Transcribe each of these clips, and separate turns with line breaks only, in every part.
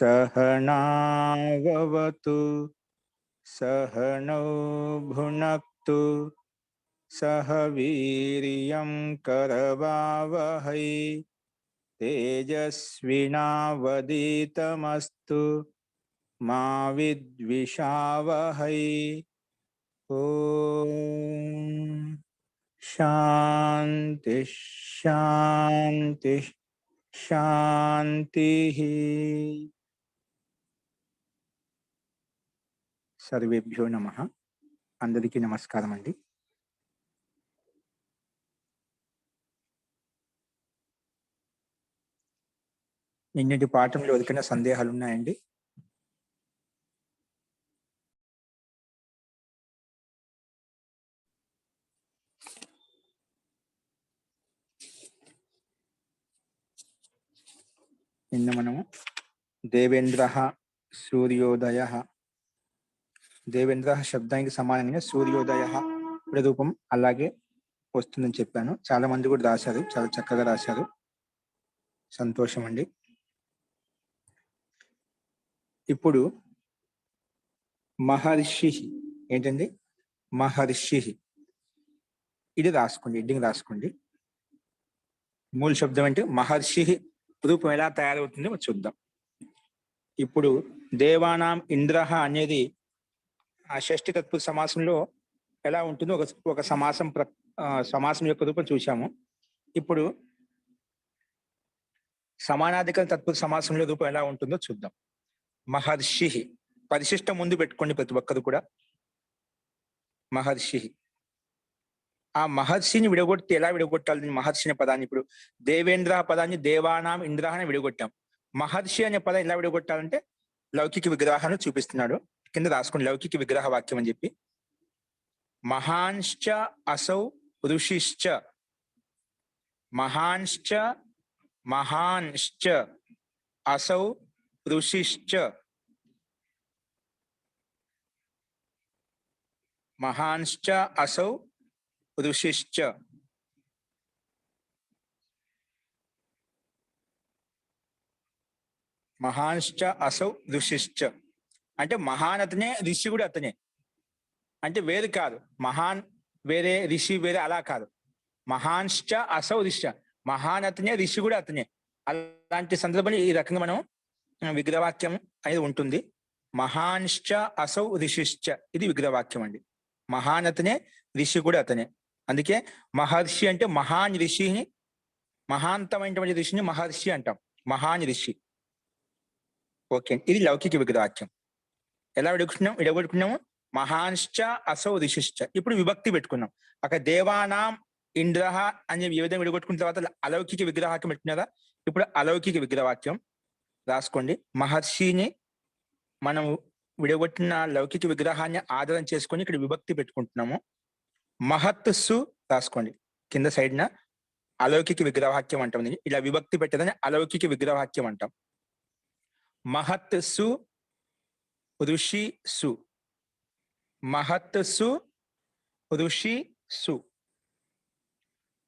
सहनाववतु सहनौ भुनक्तु सह वीर्यं करवावहै तेजस्विनावधीतमस्तु मा विद्विषावहै। ओम शांति शांति शांति। सर्वेभ्यो नमः। अंदरिकी नमस्कारम अंडी। నిన్నటి పాఠంలో ఎవరికైనా సందేహాలు ఉన్నాయండి? నిన్న మనము దేవేంద్రః సూర్యోదయః, దేవేంద్రః శబ్దానికి సమానంగా సూర్యోదయః రూపం అలాగే వస్తుందని చెప్పాను. చాలా మంది కూడా రాశారు, చాలా చక్కగా రాశారు, సంతోషం అండి. ఇప్పుడు మహర్షి ఏంటండి? మహర్షి ఇది రాసుకోండి, హెడ్డింగ్ రాసుకోండి. మూల శబ్దం అంటే మహర్షి రూపం ఎలా తయారవుతుందో చూద్దాం. ఇప్పుడు దేవానాం ఇంద్రః అనేది ఆ షష్ఠి తత్పురుష సమాసంలో ఎలా ఉంటుందో ఒక సమాసం యొక్క రూపం చూశాము. ఇప్పుడు సమానాధికరణ తత్పురుష సమాసంలో రూపం ఎలా ఉంటుందో చూద్దాం. మహర్షి పరిశిష్టం ముందు పెట్టుకోండి ప్రతి ఒక్కరు కూడా. మహర్షి, ఆ మహర్షిని విడగొట్టి ఎలా విడగొట్టాలి? మహర్షి అనే పదాన్ని ఇప్పుడు దేవేంద్ర పదాన్ని దేవానాం ఇంద్ర అని విడగొట్టాం. మహర్షి అనే పదం ఎలా విడగొట్టాలంటే లౌకిక విగ్రహాన్ని చూపిస్తున్నాడు. కింద రాసుకోండి లౌకిక విగ్రహ వాక్యం అని చెప్పి. మహాంశ్చ అసౌ ఋషిశ్చ, మహాంశ్చ మహాంశ్చ అసౌ ఋషిశ్చ, మహాంశ్చ అసౌ ఋషిశ్చ. మహాంశ్చ అసౌ ఋషిశ్చ అంటే మహాన్ అతనే, ఋషి కూడా అతనే. అంటే వేరు కాదు, మహాన్ వేరే ఋషి వేరే అలా కాదు. మహాంశ్చ అసౌ ఋషి, మహాన్ అతనే, ఋషి కూడా అతనే. అలాంటి సందర్భంలో ఈ రకంగా మనం విగ్రహవాక్యం అనేది ఉంటుంది. మహాంశ్చ అసౌ ఋషిశ్చ ఇది విగ్రహవాక్యం అండి. మహాన్ అతనే, ఋషి కూడా అతనే. అందుకే మహర్షి అంటే మహాన్ ఋషిని, మహాంతమైనటువంటి ఋషిని మహర్షి అంటాం, మహాన్ ఋషి. ఓకే, ఇది లౌకిక విగ్రహవాక్యం. ఎలా విడగొట్టుకున్నాము? మహాంశ్చ అసౌ ఋషిశ్చ. ఇప్పుడు విభక్తి పెట్టుకున్నాం. అక్కడ దేవానాం ఇంద్రః అని ఏ విధంగా విడగొట్టుకున్న తర్వాత అలౌకిక విగ్రహవాక్యం పెట్టుకున్నారా? ఇప్పుడు అలౌకిక విగ్రహవాక్యం రాసుకోండి. మహర్షిని మనం విడగొట్టిన లౌకిక విగ్రహాన్ని ఆధారం చేసుకొని ఇక్కడ విభక్తి పెట్టుకుంటున్నాము. మహత్సు రాసుకోండి కింద సైడ్న. అలౌకిక విగ్రహవాక్యం అంటాం. ఇలా విభక్తి పెట్టదని అలౌకిక విగ్రహవాక్యం అంటాం. మహత్సు ఋషి సు, మహత్సు ఋషి సు,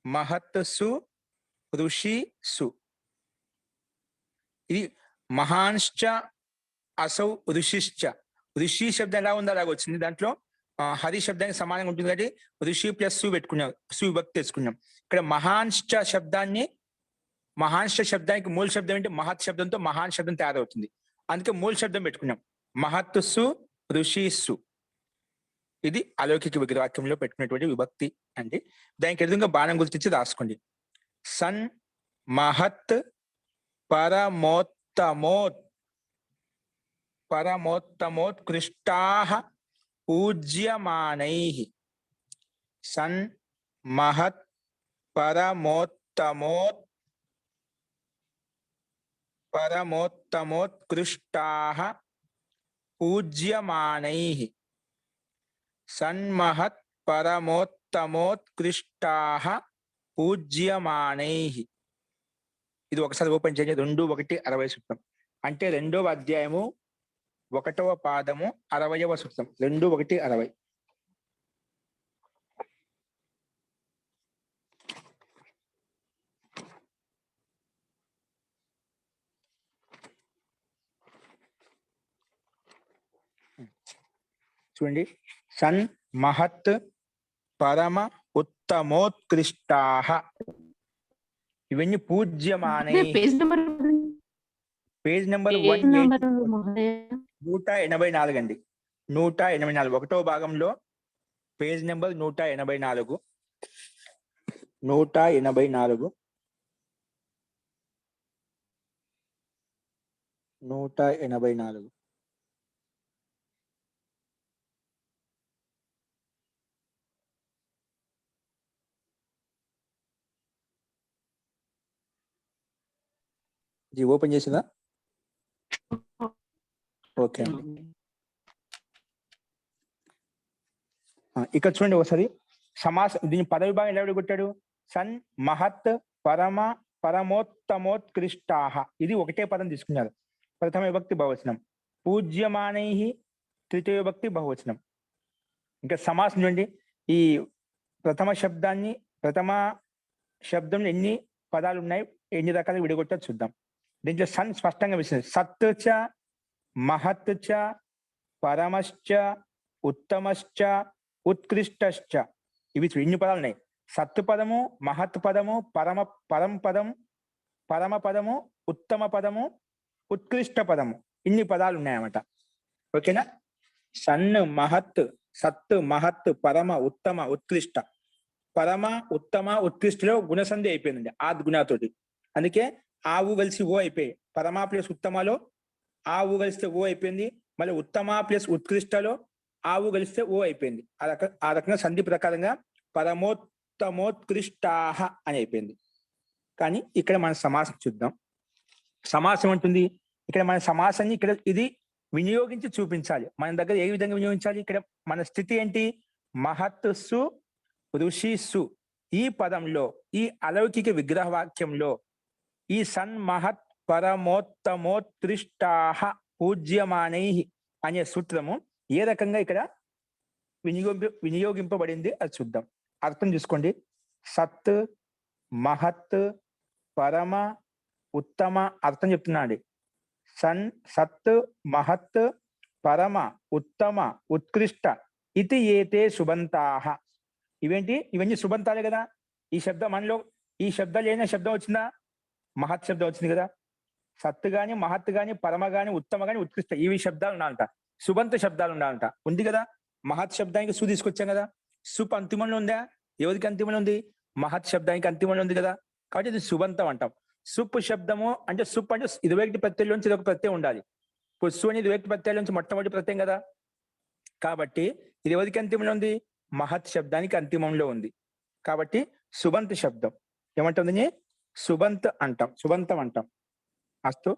మహత్సు ఋషి సు. ఇది మహాంశ్చ అసౌ ఋషిశ్చ. ఋషి శబ్దం ఎలా ఉందో అలాగ వచ్చింది. దాంట్లో హరి శబ్దానికి సమానంగా ఉంటుంది కాబట్టి ఋషి ప్లస్ సు పెట్టుకున్నాం, సు విభక్తి తెచ్చుకున్నాం. ఇక్కడ మహాంశ్చ శబ్దాన్ని, మహాంశ్చ శబ్దానికి మూల శబ్దం ఏంటి? మహత్ శబ్దంతో మహాన్ శబ్దం తయారవుతుంది. అందుకే మూల శబ్దం పెట్టుకున్నాం, మహత్సు ఋషిస్సు. ఇది అలౌకిక విగ్రహవాక్యంలో పెట్టుకున్నటువంటి విభక్తి అండి. దానికి ఎదురుగా బాణం గుర్తించి రాసుకోండి. సన్ మహత్ పరమోత్తమోత్, పరమోత్తమోత్కృష్టాః పూజ్యమానైః. సన్ మహత్ పరమోత్తమోత్కృష్టాః పూజ్యమానైః. సన్మహత్ పరమోత్తమోత్కృష్టాః పూజ్యమానైః. ఇది ఒకసారి ఓపెన్ చేయండి. 2:1:60 సూత్రం అంటే 2వ అధ్యాయము 1వ పాదము 60వ సూత్రం. 2:1:60. చూడండి, సన్ మహత్ పరమ ఉత్తమోత్కృష్టాః, ఇవన్నీ పూజ్యమానై.
Page number
page number
page
180,
number మహోదయ
184 అండి. 184 ఒకటో భాగంలో పేజ్ నెంబర్ 184. 184 184. ఇది ఓపెన్ చేసిందా? ఓకే అండి. ఇక్కడ చూడండి ఒకసారి సమాసం, దీని పద విభాగం ఎలా కొట్టాడు? సన్ మహత్ పరమ పరమోత్తమోత్కృష్టాః, ఇది ఒకటే పదం తీసుకున్నారు. ప్రథమ విభక్తి బహువచనం. పూజ్యమానై తృతీయ విభక్తి బహువచనం. ఇంకా సమాసం చూడండి, ఈ ప్రథమ శబ్దంలో ఎన్ని పదాలు ఉన్నాయి, ఎన్ని రకాలు విడగొట్టా చూద్దాం. దీంట్లో సన్ స్పష్టంగా విషయం, సత్ చ మహత్ చ పరమశ్చ ఉత్తమశ్చ ఉత్కృష్టశ్చ, ఇవి ఎన్ని పదాలు ఉన్నాయి? సత్ పదము, మహత్ పదము, పరం పదము, ఉత్తమ పదము, ఉత్కృష్ట పదము, ఇన్ని పదాలు ఉన్నాయన్నమాట. ఓకేనా? సన్ మహత్, సత్ మహత్ పరమ ఉత్తమ ఉత్కృష్ట. పరమ ఉత్తమ ఉత్కృష్టలో గుణసంధి అయిపోయిందండి ఆద్ గుణతోటి, అందుకే ఆవు కలిసి ఓ అయిపోయాయి. పరమ ప్లస్ ఉత్తమలో ఆవు కలిస్తే ఓ అయిపోయింది. మళ్ళీ ఉత్తమ ప్లస్ ఉత్కృష్టలో ఆవు కలిస్తే ఓ అయిపోయింది. ఆ రకంగా సంధి ప్రకారంగా పరమోత్తమోత్కృష్టాః అని అయిపోయింది. కానీ ఇక్కడ మన సమాసం చూద్దాం. సమాసం ఉంటుంది ఇక్కడ, మన సమాసాన్ని ఇక్కడ ఇది వినియోగించి చూపించాలి. మన దగ్గర ఏ విధంగా వినియోగించాలి? ఇక్కడ మన స్థితి ఏంటి? మహత్సు ఋషిసు, ఈ పదంలో, ఈ అలౌకిక విగ్రహ వాక్యంలో ఈ సన్మహత్ పరమోత్తమోత్కృష్టాః పూజ్యమానై అనే సూత్రము ఏ రకంగా ఇక్కడ వినియోగింపబడింది అది చూద్దాం. అర్థం చూసుకోండి. సత్ మహత్ పరమ ఉత్తమ, అర్థం చెప్తున్నా అండి. సత్ మహత్ పరమ ఉత్తమ ఉత్కృష్ట ఇది ఏతే సుబంతాః, ఇవేంటి? ఇవన్నీ సుబంతాలే కదా. ఈ శబ్దం మనలో, ఈ శబ్దాలు ఏదైనా శబ్దం వచ్చిందా? మహత్ శబ్దం వచ్చింది కదా. సత్ గాని, మహత్ గాని, పరమ గాని, ఉత్తమ గాని, ఉత్కృష్ట, ఇవి శబ్దాలు ఉండాలంట. సుబంత శబ్దాలు ఉండాలంట. ఉంది కదా. మహత్ శబ్దానికి సు తీసుకొచ్చాం కదా. సుప్ అంతిమంలో ఉందా? ఎవరికి అంతిమంలో ఉంది? మహత్ శబ్దానికి అంతిమంలో ఉంది కదా. కాబట్టి ఇది సుబంతం అంటాం. సుప్ శబ్దము అంటే, సుప్ అంటే ఇరువేక్తి ప్రత్యయంలోంచి ఇదొక ప్రత్యయం ఉండాలి. ఇప్పుడు సు అనేది ఇరువేక్తి ప్రత్యయంలోంచి మొట్టమొదటి ప్రత్యయం కదా. కాబట్టి ఇది ఎవరికి అంతిమంలో ఉంది? మహత్ శబ్దానికి అంతిమంలో ఉంది. కాబట్టి సుబంత శబ్దం ఏమంటుంది? సుబంత్ అంటాం, సుబంతం అంటాం. అస్తు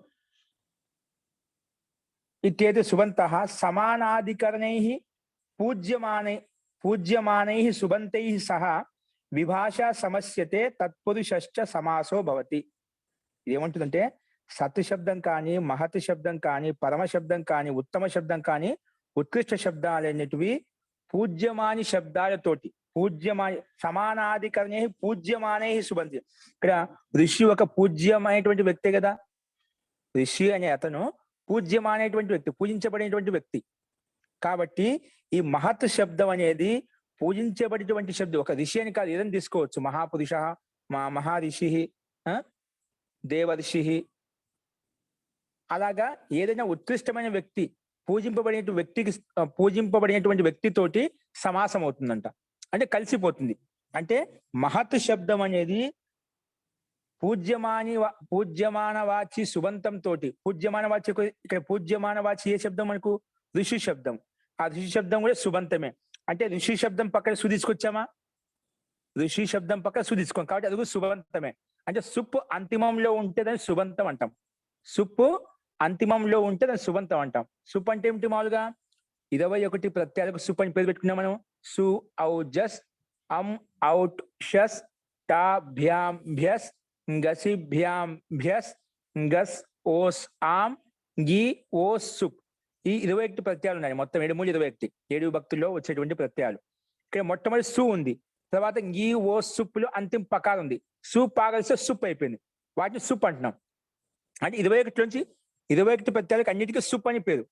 ఇత్యేతి సుబంతః సమానాధికరణైః పూజ్యమానైః సుబంతైః సహ విభాషా సమస్యతే తత్పురుషశ్చ సమాసో భవతి. ఏమంటుందంటే, సత్ శబ్దం కానీ, మహత్ శబ్దం కానీ, పరమ శబ్దం కానీ, ఉత్తమ శబ్దం కానీ, ఉత్కృష్ట శబ్దాలన్నిటివి పూజ్యమాని శబ్దాలతోటి, పూజ్యమాని సమానాధికరణే పూజ్యమానే సుబంతి. ఇక్కడ ఋషి ఒక పూజ్యమైనటువంటి వ్యక్తే కదా. ఋషి అనే అతను పూజ్యమానేటువంటి వ్యక్తి, పూజించబడినటువంటి వ్యక్తి. కాబట్టి ఈ మహత్ శబ్దం అనేది పూజించబడినటువంటి శబ్దం. ఒక ఋషి అని కాదు, ఏదైనా తీసుకోవచ్చు. మహాపురుష, మహారిషి, దేవర్షి, అలాగా ఏదైనా ఉత్కృష్టమైన వ్యక్తి, పూజింపబడినటువంటి వ్యక్తితోటి సమాసం అవుతుందంట. అంటే కలిసిపోతుంది. అంటే మహత్ శబ్దం అనేది పూజ్యమాన వాచి సుబంతం తోటి, పూజ్యమాన వాచి, ఇక్కడ పూజ్యమాన వాచి ఏ శబ్దం మనకు? ఋషి శబ్దం. ఆ ఋషి శబ్దం కూడా సుబంతమే. అంటే ఋషి శబ్దం పక్కన సు తీసుకొచ్చామా? ఋషి శబ్దం పక్కన సు తీసుకోం, కాబట్టి అది సుబంతమే. అంటే సుప్పు అంతిమంలో ఉంటే దాన్ని సుబంతం అంటాం. సుప్పు అంతిమంలో ఉంటే దాన్ని సుబంతం అంటాం. సుప్ అంటే ఏమిటి? మామూలుగా 21 ప్రత్యయాలకు సుప్ అని పేరు పెట్టుకున్నాం మనం. సు, ఔ, జస్, ఔట్, షస్, టా, భ్యాం, భ్యస్, గసి, భ్యాం, భ్యస్, గస్, ఓస్, ఆమ్, గి, ఓస్, సుప్. ఈ 21 ప్రత్యయాలు ఉన్నాయి. మొత్తం 7 3 21, 7 విభక్తుల్లో వచ్చేటువంటి ప్రత్యయాలు. ఇక్కడ మొట్టమొదటి సు ఉంది, తర్వాత గి, ఓ, సుప్పులు అంతిమ పకారం ఉంది. సు పాగలిస్తే సుప్ అయిపోయింది, వాటిని సుప్ అంటున్నాం. అంటే 21 నుంచి 21 ప్రత్యయాలకు అన్నిటికీ సుప్ అని పేరు.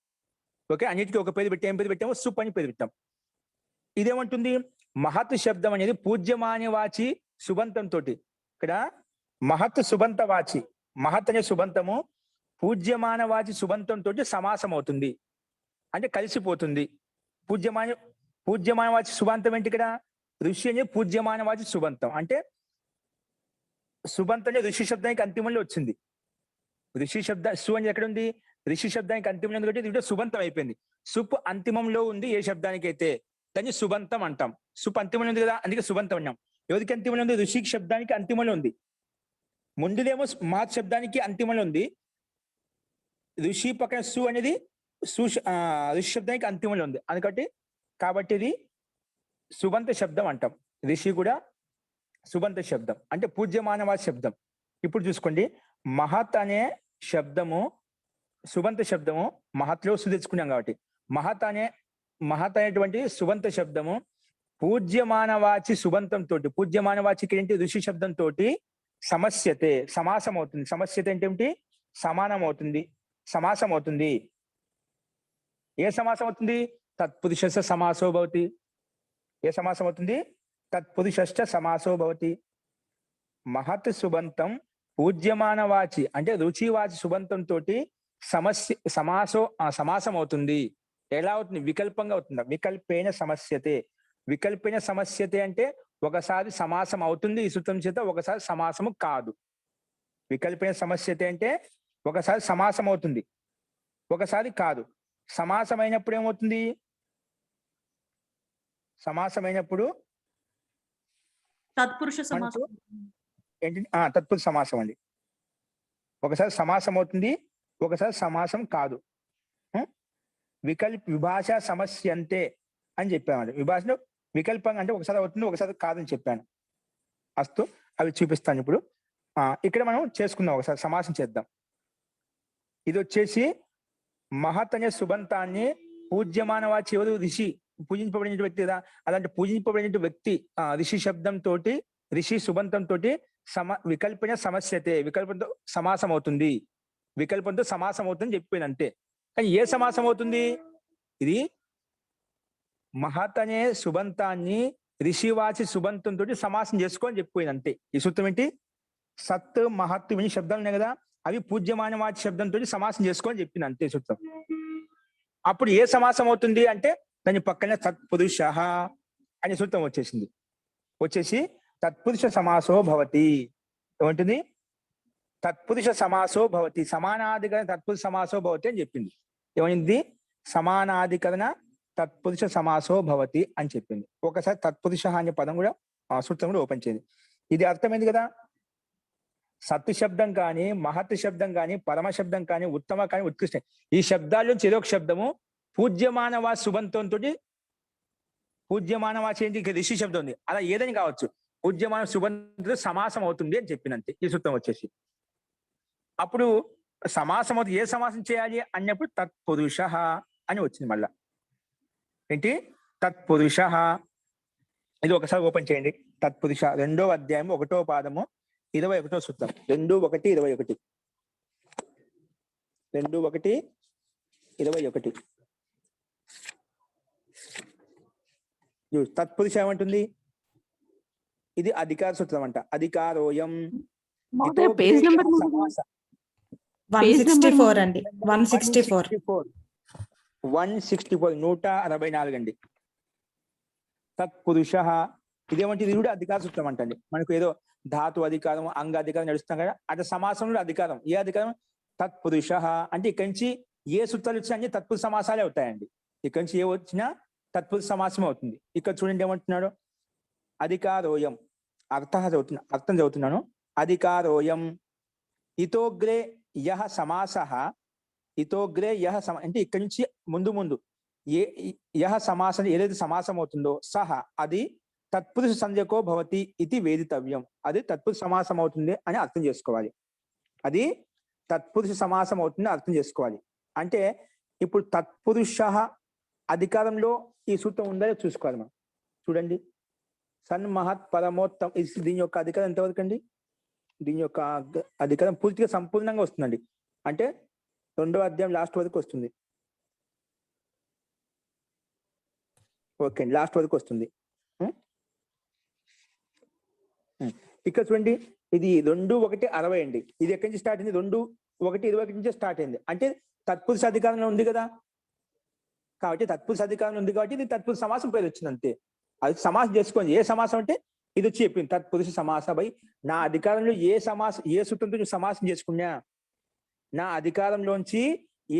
ఓకే, అన్నిటికీ ఒక పేరు పెట్టి ఏం పేరు పెట్టాము? సుప్ అని పేరు పెట్టాం. ఇదేమంటుంది? మహత్ శబ్దం అనేది పూజ్యమాన వాచి సుబంతం తోటి, ఇక్కడ మహత్ సుబంత వాచి, మహత్ అనే సుబంతము పూజ్యమాన వాచి సుబంతం తోటి సమాసం అవుతుంది, అంటే కలిసిపోతుంది. పూజ్యమాన పూజ్యమాన వాచి సుబంతం ఏంటి? ఇక్కడ ఋషి అనే పూజ్యమాన వాచి సుబంతం, అంటే సుబంతం అనే ఋషి శబ్దానికి అంతిమంలో వచ్చింది. ఋషి శబ్ద సు అని ఎక్కడ ఉంది? ఋషి శబ్దానికి అంతిమంలో ఉంది కాబట్టి ఇది సుబంతం అయిపోయింది. సుప్ అంతిమంలో ఉంది ఏ శబ్దానికి అయితే, దాన్ని సుబంతం అంటాం. సుప్ అంతిమంలో ఉంది కదా, అందుకే సుబంతం అన్నాం. ఎవరికి అంతిమంలో ఉంది? ఋషి శబ్దానికి అంతిమంలో ఉంది. ముందులేమో మహత్ శబ్దానికి అంతిమంలో ఉంది, ఋషి పక్కన సు అనేది ఋషి శబ్దానికి అంతిమంలో ఉంది. అందుకటి కాబట్టి ఇది సుబంత శబ్దం అంటాం. ఋషి కూడా సుబంత శబ్దం, అంటే పూజ్యమానవా శబ్దం. ఇప్పుడు చూసుకోండి, మహత్ అనే శబ్దము సుబంత శబ్దము, మహత్లో సు తెచ్చుకున్నాం కాబట్టి మహత్ అనేటువంటి సుబంత శబ్దము పూజ్యమానవాచి సుబంతం తోటి, పూజ్యమానవాచికి ఏంటి? ఋషి శబ్దం తోటి సమస్యతే సమాసం అవుతుంది. సమస్యతే అంటే ఏమిటి? సమానం అవుతుంది, సమాసం అవుతుంది. ఏ సమాసం అవుతుంది? తత్పురుష సమాసో భవతి. ఏ సమాసం అవుతుంది? తత్పురుష సమాసో భవతి. మహత్ సుబంతం పూజ్యమాన వాచి అంటే రుచివాచి సుబంతం తోటి సమాసం అవుతుంది. ఎలా అవుతుంది? వికల్పంగా అవుతుంది. వికల్పేన సమస్యతే. వికల్పేన సమస్యతే అంటే ఒకసారి సమాసం అవుతుంది ఈ సూత్రం చేత, ఒకసారి సమాసము కాదు. వికల్పేన సమస్యతే అంటే ఒకసారి సమాసం అవుతుంది, ఒకసారి కాదు. సమాసమైనప్పుడు ఏమవుతుంది? సమాసమైనప్పుడు
తత్పురుష సమాసం
ఏంటి? తత్పురుష సమాసం అండి. ఒకసారి సమాసం అవుతుంది, ఒకసారి సమాసం కాదు. విభాష సమస్య అంతే అని చెప్పామండి. విభాషలో వికల్పంగా అంటే ఒకసారి అవుతుంది, ఒకసారి కాదని చెప్పాను. అస్తు, అవి చూపిస్తాను ఇప్పుడు. ఇక్కడ మనం చేసుకుందాం, ఒకసారి సమాసం చేద్దాం. ఇది వచ్చేసి మహత్ అనే సుబంతాన్ని పూజ్యమాన వాచి ఎవరు? ఋషి, పూజింపబడిన వ్యక్తి కదా. అలాంటి పూజింపబడిన వ్యక్తి ఋషి శబ్దం తోటి, ఋషి సుబంతం తోటి వికల్పన సమస్యతే, వికల్పంతో సమాసం అవుతుంది, వికల్పంతో సమాసం అవుతుంది చెప్పాను అంతే. కానీ ఏ సమాసం అవుతుంది? ఇది మహత్ అనే సుబంతాన్ని ఋషివాచి సుబంతం తోటి సమాసం చేసుకోని చెప్పిపోయింది అంతే. ఈ సూత్రం ఏంటి? సత్ మహత్ ఇవన్నీ శబ్దాలు ఉన్నాయి కదా, అవి పూజ్యమాన వాచి శబ్దంతో సమాసం చేసుకోని చెప్పింది అంతే సూత్రం. అప్పుడు ఏ సమాసం అవుతుంది అంటే దాని పక్కన తత్పురుష అనే సూత్రం వచ్చేసి తత్పురుష సమాసో భవతి. ఏమంటుంది? తత్పురుష సమాసో భవతి, సమానాధికరణ తత్పురుష సమాసో భవతి అని చెప్పింది. ఏమైంది? సమానాధికరణ తత్పురుష సమాసో భవతి అని చెప్పింది. ఒకసారి తత్పురుష అనే పదం కూడా సూత్రం కూడా ఓపెన్ చేయండి. ఇది అర్థమైంది కదా. సత్ శబ్దం కానీ, మహత్ శబ్దం కానీ, పరమ శబ్దం కానీ, ఉత్తమ కానీ, ఉత్కృష్ట, ఈ శబ్దాల నుంచి ఏదో ఒక శబ్దము పూజ్యమానవా సుబంతంతో, పూజ్యమానవాచి ఏంటి? ఋషి శబ్దం ఉంది, అలా ఏదని కావచ్చు, పూజ్యమాన సుబంతో సమాసం అవుతుంది అని చెప్పినంతే ఈ సూత్రం వచ్చేసి. అప్పుడు సమాసం అవుతుంది. ఏ సమాసం చేయాలి అన్నప్పుడు తత్పురుష అని వచ్చింది. మళ్ళా ఏంటి? తత్పురుష. ఇది ఒకసారి ఓపెన్ చేయండి. తత్పురుష 2వ అధ్యాయం 1వ పాదము 21వ సూత్రం. 2:1:21. 2:1:21. తత్పురుష ఏమంటుంది? ఇది అధికార సూత్రం అంట. అధికారోయం
164 అండి. 164
164 అండి. తత్పురుష ఇదేమంటే ఇది కూడా అధికార సూత్రం అంటండి. మనకు ఏదో ధాతు అధికారం, అంగ అధికారం నడుస్తాం కదా, అంటే సమాసంలో అధికారం. ఏ అధికారం? తత్పురుష. అంటే ఇక్కడి నుంచి ఏ సూత్రాలు వచ్చినా అన్ని తత్పురుష సమాసాలే అవుతాయండి. ఇక్కడి నుంచి ఏ వచ్చినా తత్పురుష సమాసం అవుతుంది. ఇక్కడ చూడండి ఏమంటున్నాడు? అధికారోయం. అర్థం చదువుతున్నాను. అధికారోయం ఇతోగ్రే యహ సమాసః, ఇతోగ్రే యహ అంటే ఇక్కడి నుంచి ముందు యహ సమాసం ఏదైతే సమాసం అవుతుందో సహ అది తత్పురుష సంజ్ఞకో భవతి ఇది వేదితవ్యం. అది తత్పురుష సమాసం అవుతుంది అని అర్థం చేసుకోవాలి. అది తత్పురుష సమాసం అవుతుంది అర్థం చేసుకోవాలి. అంటే ఇప్పుడు తత్పురుష అధికారంలో ఈ సూత్రం ఉందో చూసుకోవాలి మనం. చూడండి, సన్మహత్ పరమోత్తం, దీని యొక్క అధికారం ఎంతవరకు అండి? దీని యొక్క అధికారం పూర్తిగా సంపూర్ణంగా వస్తుందండి. అంటే 2వ అధ్యాయం లాస్ట్ వరకు వస్తుంది. ఓకే అండి, లాస్ట్ వరకు వస్తుంది. ఇక్కడ చూడండి, ఇది 2:1:60 అండి. ఇది ఎక్కడి నుంచి స్టార్ట్ అయింది? 2:1:21 నుంచి స్టార్ట్ అయింది. అంటే తత్పురుష అధికారంలో ఉంది కదా, కాబట్టి తత్పురుష అధికారంలో ఉంది కాబట్టి ఇది తత్పురుష సమాసం పేరు వచ్చింది అంతే. అది సమాసం చేసుకోండి. ఏ సమాసం అంటే ఇది వచ్చి చెప్పింది తత్పురుష సమాస బై. నా అధికారంలో ఏ సూత్రంతో నువ్వు సమాసం చేసుకున్నా, నా అధికారంలోంచి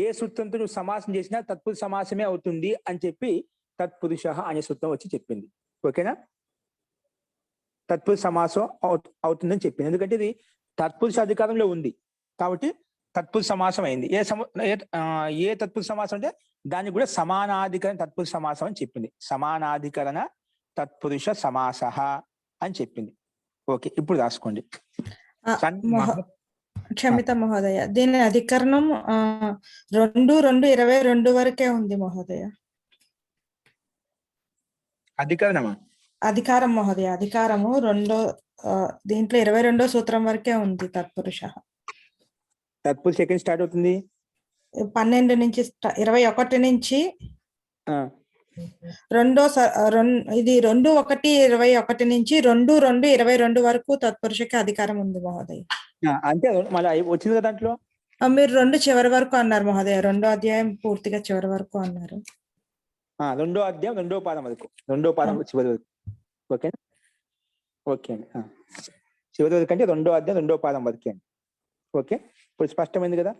ఏ సూత్రంతో నువ్వు సమాసం చేసినా తత్పురుష సమాసమే అవుతుంది అని చెప్పి తత్పురుష అనే సూత్రం వచ్చి చెప్పింది. ఓకేనా? తత్పురుష సమాసం అవుతుందని చెప్పింది. ఎందుకంటే ఇది తత్పురుష అధికారంలో ఉంది కాబట్టి తత్పురుష సమాసం అయింది. ఏ తత్పురుష సమాసం అంటే దానికి కూడా సమానాధికరణ తత్పురుష సమాసం అని చెప్పింది. సమానాధికరణ తత్పురుష సమాస అని చెప్పింది. ఓకే, ఇప్పుడు రాసుకోండి.
క్షమిత మహోదయ, దీని అధికరణం 2:2:22 వరకే ఉంది మహోదయ.
అధికరణమా?
అధికారం మహోదయ, అధికారము దీంట్లో 22వ సూత్రం వరకే ఉంది తత్పురుష.
తత్పురుష సెకండ్ స్టార్ట్ అవుతుంది
12 నుంచి 21 నుంచి ఇది 2:1:21 నుంచి 2:2:22 వరకు తత్పురుషకి అధికారం ఉంది మహోదయ.
అంటే మళ్ళీ వచ్చింది కదా దాంట్లో.
మీరు 2 చివరి వరకు అన్నారు మహోదయ, 2వ అధ్యాయం పూర్తిగా చివరి వరకు అన్నారు.
2వ అధ్యాయం 2వ పాదం వరకు, 2వ పాదం చివరి వరకు. ఓకే ఓకే అండి, చివరి వరకు అంటే 2వ అధ్యాయం 2వ పాదం వరకే అండి. ఓకే, ఇప్పుడు స్పష్టమైంది కదా.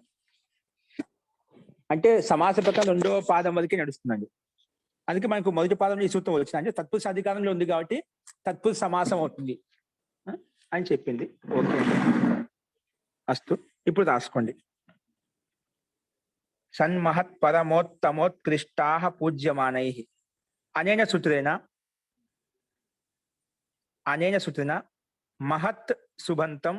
అంటే సమాస ప్రకారం 2వ పాదం వరకే నడుస్తుందండి. అందుకే మనకు మొదటి పాదంలో ఈ సూత్రం వచ్చింది. అంటే తత్పురుష అధికారంలో ఉంది కాబట్టి తత్పురుష సమాసం అవుతుంది అని చెప్పింది. ఓకే అస్తు, ఇప్పుడు రాసుకోండి. సన్మహత్ పరమోత్తమోత్కృష్టా పూజ్యమానై అనేన సూత్రేణ మహత్ సుబంతం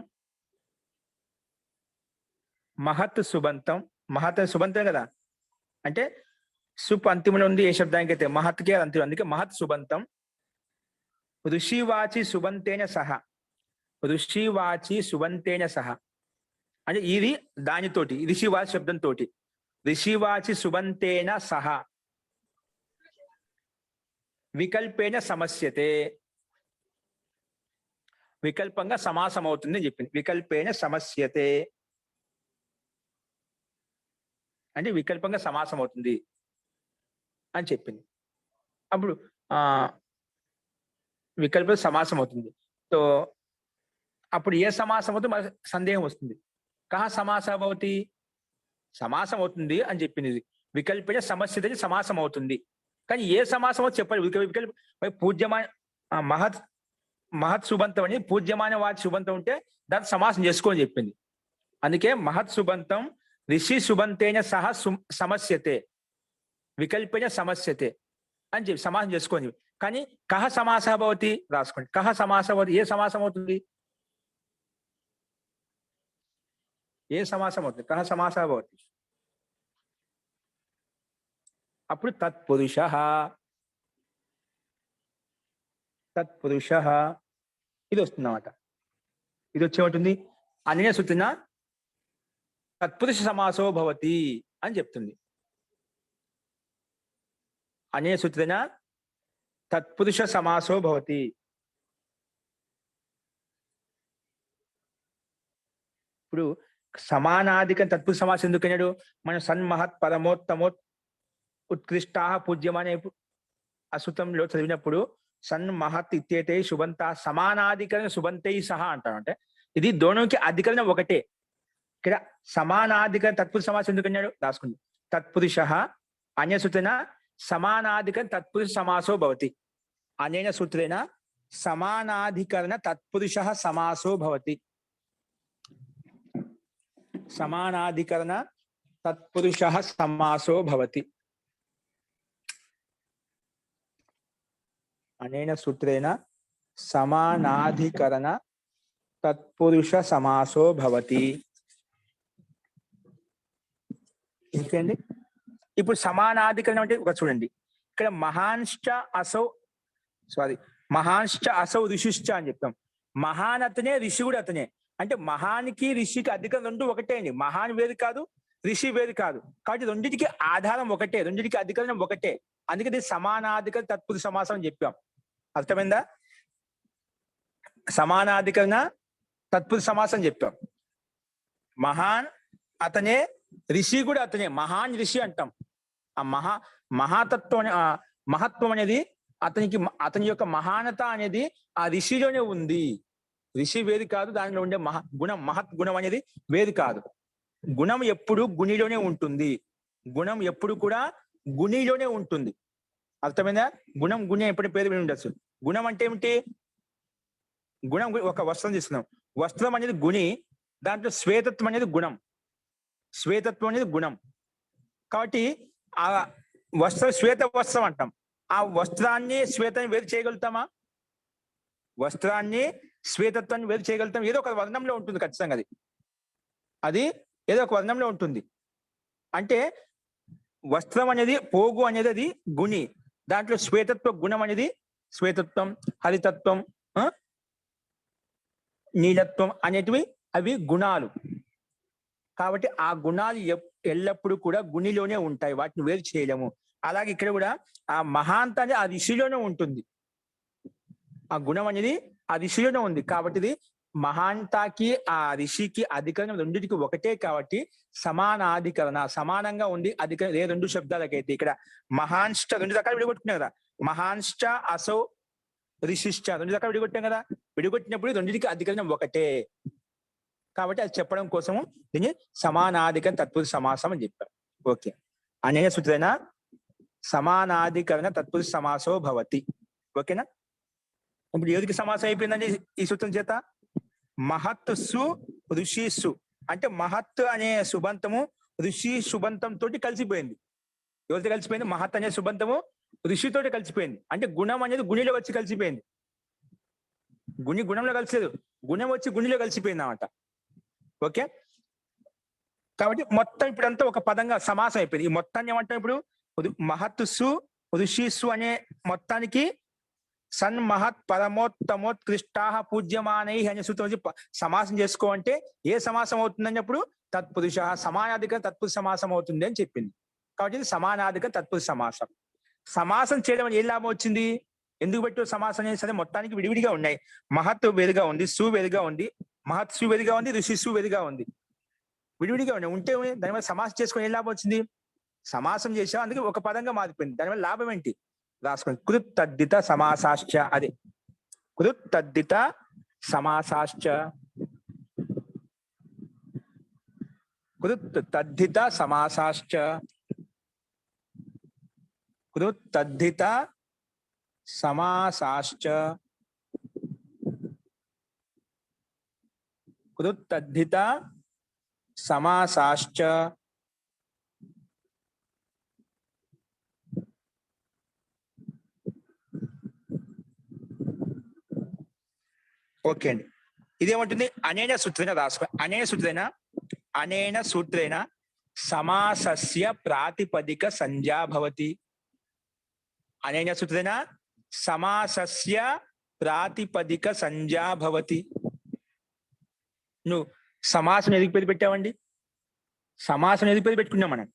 కదా, అంటే సుప్ అంతిమంలో ఉంది. ఏ శబ్దానికి అయితే మహత్కే అంతిమం, అందుకే మహత్ సుబంతం ఋషివాచి సుబంతేన సహ అంటే ఇది దానితోటి ఋషివాచి శబ్దంతో ఋషివాచి సుబంతేన సహ వికల్పేన సమస్యతే, వికల్పంగా సమాసం అవుతుంది అని చెప్పింది. వికల్పేన సమస్యతే అంటే వికల్పంగా సమాసం అవుతుంది అని చెప్పింది. అప్పుడు వికల్ప సమాసం అవుతుంది. సో అప్పుడు ఏ సమాసం అవుతుంది మనకు సందేహం వస్తుంది. కహ సమాస భవతి, సమాసం అవుతుంది అని చెప్పింది. వికల్పేన సమస్యతే సమాసం అవుతుంది, కానీ ఏ సమాసం అవుతుంది చెప్పాలి. వికల్ప పూజ్యమాన మహత్ సుబంతం అని పూజ్యమాన వాచి సుబంతం ఉంటే దాన్ని సమాసం చేసుకోని చెప్పింది. అందుకే మహత్ సుబంతం ఋషి సుబంతేన సహ సమస్యతే వికల్పేన సమస్యతే అని చెప్పి సమాసం చేసుకోని. కానీ కహ సమాస భవతి రాసుకోండి. కహ సమాస భవతి, ఏ సమాసం అవుతుంది? ఏ సమాసం అవుతుంది? కహ సమాస భవతి. అప్పుడు తత్పురుష ఇది వస్తుంది అన్నమాట. ఇది వచ్చేమంటుంది అనేన సూత్రేణ తత్పురుష సమాసో భవతి అని చెప్తుంది. అనేన సూత్రేణ తత్పురుష సమాసో భవతి. ఇప్పుడు సమానాధికం తత్పురుష సమాసం ఎందుకన్నాడు? మనం సన్మహత్ పరమోత్తమోత్ ఉత్కృష్టా పూజ్యమనే అసూత్రంలో చదివినప్పుడు సన్మహత్ ఇత్యేతే శుభంత సమానాధికరణ శుభంతై సహా అంటాం. అంటే ఇది దోణంకి అధికరణం ఒకటే. ఇక్కడ సమానాధికరణ తత్పురుష సమాసం ఎందుకన్నాడు రాసుకుంది. తత్పురుష అన్య సూత్రేణ సమానాధికరణ తత్పురుష సమాసో భవతి. అనేన సూత్రేణ సమానాధికరణ తత్పురుష సమాసో భవతి. సమానాధికరణ తత్పురుష సమాసో భవతి. అనేన సూత్రేణ సమానాధికరణ తత్పురుష సమాసో భవతి. ఇంకేంటి? ఇప్పుడు సమానాధికరణం అంటే ఒక చూడండి, ఇక్కడ మహాంశ్చ అసౌ ఋషిశ్చ అని చెప్తాం. మహాన్ అతనే, ఋషి కూడా అతనే. అంటే మహానికి ఋషికి అధికం రెండు ఒకటే అండి. మహాన్ వేరు కాదు, ఋషి వేరు కాదు. కాబట్టి రెండింటికి ఆధారం ఒకటే, రెండింటికి అధికరణం ఒకటే. అందుకే ఇది సమానాధికరణ తత్పురుష సమాసం అని చెప్పాం. అర్థమైందా? సమానాధికరణ తత్పురుష సమాసం చెప్పాం. మహాన్ అతనే, ఋషి కూడా అతనే. మహాన్ ఋషి అంటాం. ఆ మహాతత్వం మహత్వం అనేది అతని యొక్క మహానత అనేది ఆ ఋషిలోనే ఉంది. ఋషి వేరు కాదు, దానిలో ఉండే గుణం, మహత్ గుణం అనేది వేరు కాదు. గుణం ఎప్పుడు గుణిలోనే ఉంటుంది. గుణం ఎప్పుడు కూడా గుణిలోనే ఉంటుంది. అర్థమైందా? గుణం గుణి ఎప్పుడు పేరు విని ఉండొచ్చు. గుణం అంటే ఏమిటి? గుణం ఒక వస్త్రం తీసుకున్నాం. వస్త్రం అనేది గుణి, దాంట్లో శ్వేతత్వం అనేది గుణం. శ్వేతత్వం అనేది గుణం. కాబట్టి ఆ శ్వేత వస్త్రం అంటాం. ఆ వస్త్రాన్ని శ్వేతాన్ని వేరు చేయగలుగుతామా? వస్త్రాన్ని శ్వేతత్వాన్ని వేరు చేయగలుగుతాం. ఏదో ఒక వర్ణంలో ఉంటుంది ఖచ్చితంగా. అది ఏదో ఒక వర్ణంలో ఉంటుంది. అంటే వస్త్రం అనేది, పోగు అనేది అది గుణి, దాంట్లో శ్వేతత్వ గుణం అనేది శ్వేతత్వం, హరితత్వం, నీలత్వం అనేటివి అవి గుణాలు. కాబట్టి ఆ గుణాలు ఎల్లప్పుడూ కూడా గుణిలోనే ఉంటాయి, వాటిని వేరు చేయలేము. అలాగే ఇక్కడ కూడా ఆ మహాంత అనేది ఆ ఋషిలోనే ఉంటుంది. ఆ గుణం అనేది ఆ ఋషిలోనే ఉంది. కాబట్టి ఇది మహాంతాకి ఆ ఋషికి అధికరణం రెండింటికి ఒకటే. కాబట్టి సమానాధికరణ, సమానంగా ఉంది అధికరణ. ఏ రెండు శబ్దాలకైతే ఇక్కడ మహాంష్ట రెండు రకాలు విడగొట్టుకున్నాం కదా. మహాంష్ట అసౌ ఋషిష్ట రెండు రకాలు విడగొట్టాం కదా. విడగొట్టినప్పుడు రెండింటికి అధికరణం ఒకటే. కాబట్టి అది చెప్పడం కోసము దీన్ని సమానాధికరణ తత్పురుష సమాసం అని చెప్పారు. ఓకే. అనేన సూత్రేణ సమానాధికరణ తత్పురుష సమాసో భవతి. ఓకేనా? ఇప్పుడు ఎవరికి సమాసం అయిపోయిందండి ఈ సూత్రం చేత? మహత్ సు ఋషిస్సు అంటే మహత్ అనే సుబంతము ఋషి సుబంతం తోటి కలిసిపోయింది. ఎవరితో కలిసిపోయింది? మహత్ అనే సుబంతము ఋషితోటి కలిసిపోయింది. అంటే గుణం అనేది గుణిలో వచ్చి కలిసిపోయింది. గుణంలో కలిసేది, గుణం వచ్చి గుణిలో కలిసిపోయింది అన్నమాట. ఓకే. కాబట్టి మొత్తం ఇప్పుడంతా ఒక పదంగా సమాసం అయిపోయింది. ఈ మొత్తాన్ని ఏమంటాం ఇప్పుడు? మహత్సు ఋషిస్సు అనే మొత్తానికి సన్మహత్ పరమోత్తమోత్కృష్టా పూజ్యమానై అనే సూత్రం వచ్చి సమాసం చేసుకో అంటే ఏ సమాసం అవుతుందని అప్పుడు తత్పురుష సమానాధికరణ తత్పురుష సమాసం అవుతుంది అని చెప్పింది. కాబట్టి ఇది సమానాధికరణ తత్పురుష సమాసం. సమాసం చేయడం వల్ల ఏం లాభం వచ్చింది? ఎందుకు పెట్టు సమాసం అనేది? సరే, మొత్తానికి విడివిడిగా ఉన్నాయి. మహత్ వేరుగా ఉంది, సు వేరుగా ఉంది, మహత్ సు వేరుగా ఉంది, ఋషి సు వేరుగా ఉంది, విడివిడిగా ఉన్నాయి. ఉంటే దాని వల్ల సమాసం చేసుకుని ఏం లాభం వచ్చింది? సమాసం చేసాం, అందుకే ఒక పదంగా మారిపోయింది. దానివల్ల లాభం ఏంటి? రాసుకోండి. కృత్తద్దిత సమాసాశ్చ. అదే కృత్తద్దిత సమాసాశ్చ. కృత్తద్దిత సమాసాశ్చ. కృత్తద్దిత సమాసాశ్చ. కృత్తద్దిత సమాసాశ్చ. ఓకే అండి. ఇదేమంటుంది? అనేన సూత్రేణ రాసుకో. అనేన సూత్రేణ సమాసస్య ప్రాతిపదిక సంజ్ఞా భవతి. అనేన సూత్రేణ సమాసస్య ప్రాతిపదిక సంజ్ఞా భవతి. నువ్వు సమాసం ఎదుగు పేరు పెట్టావండి? సమాసం ఎదుగు పేరు పెట్టుకున్నాం మనం.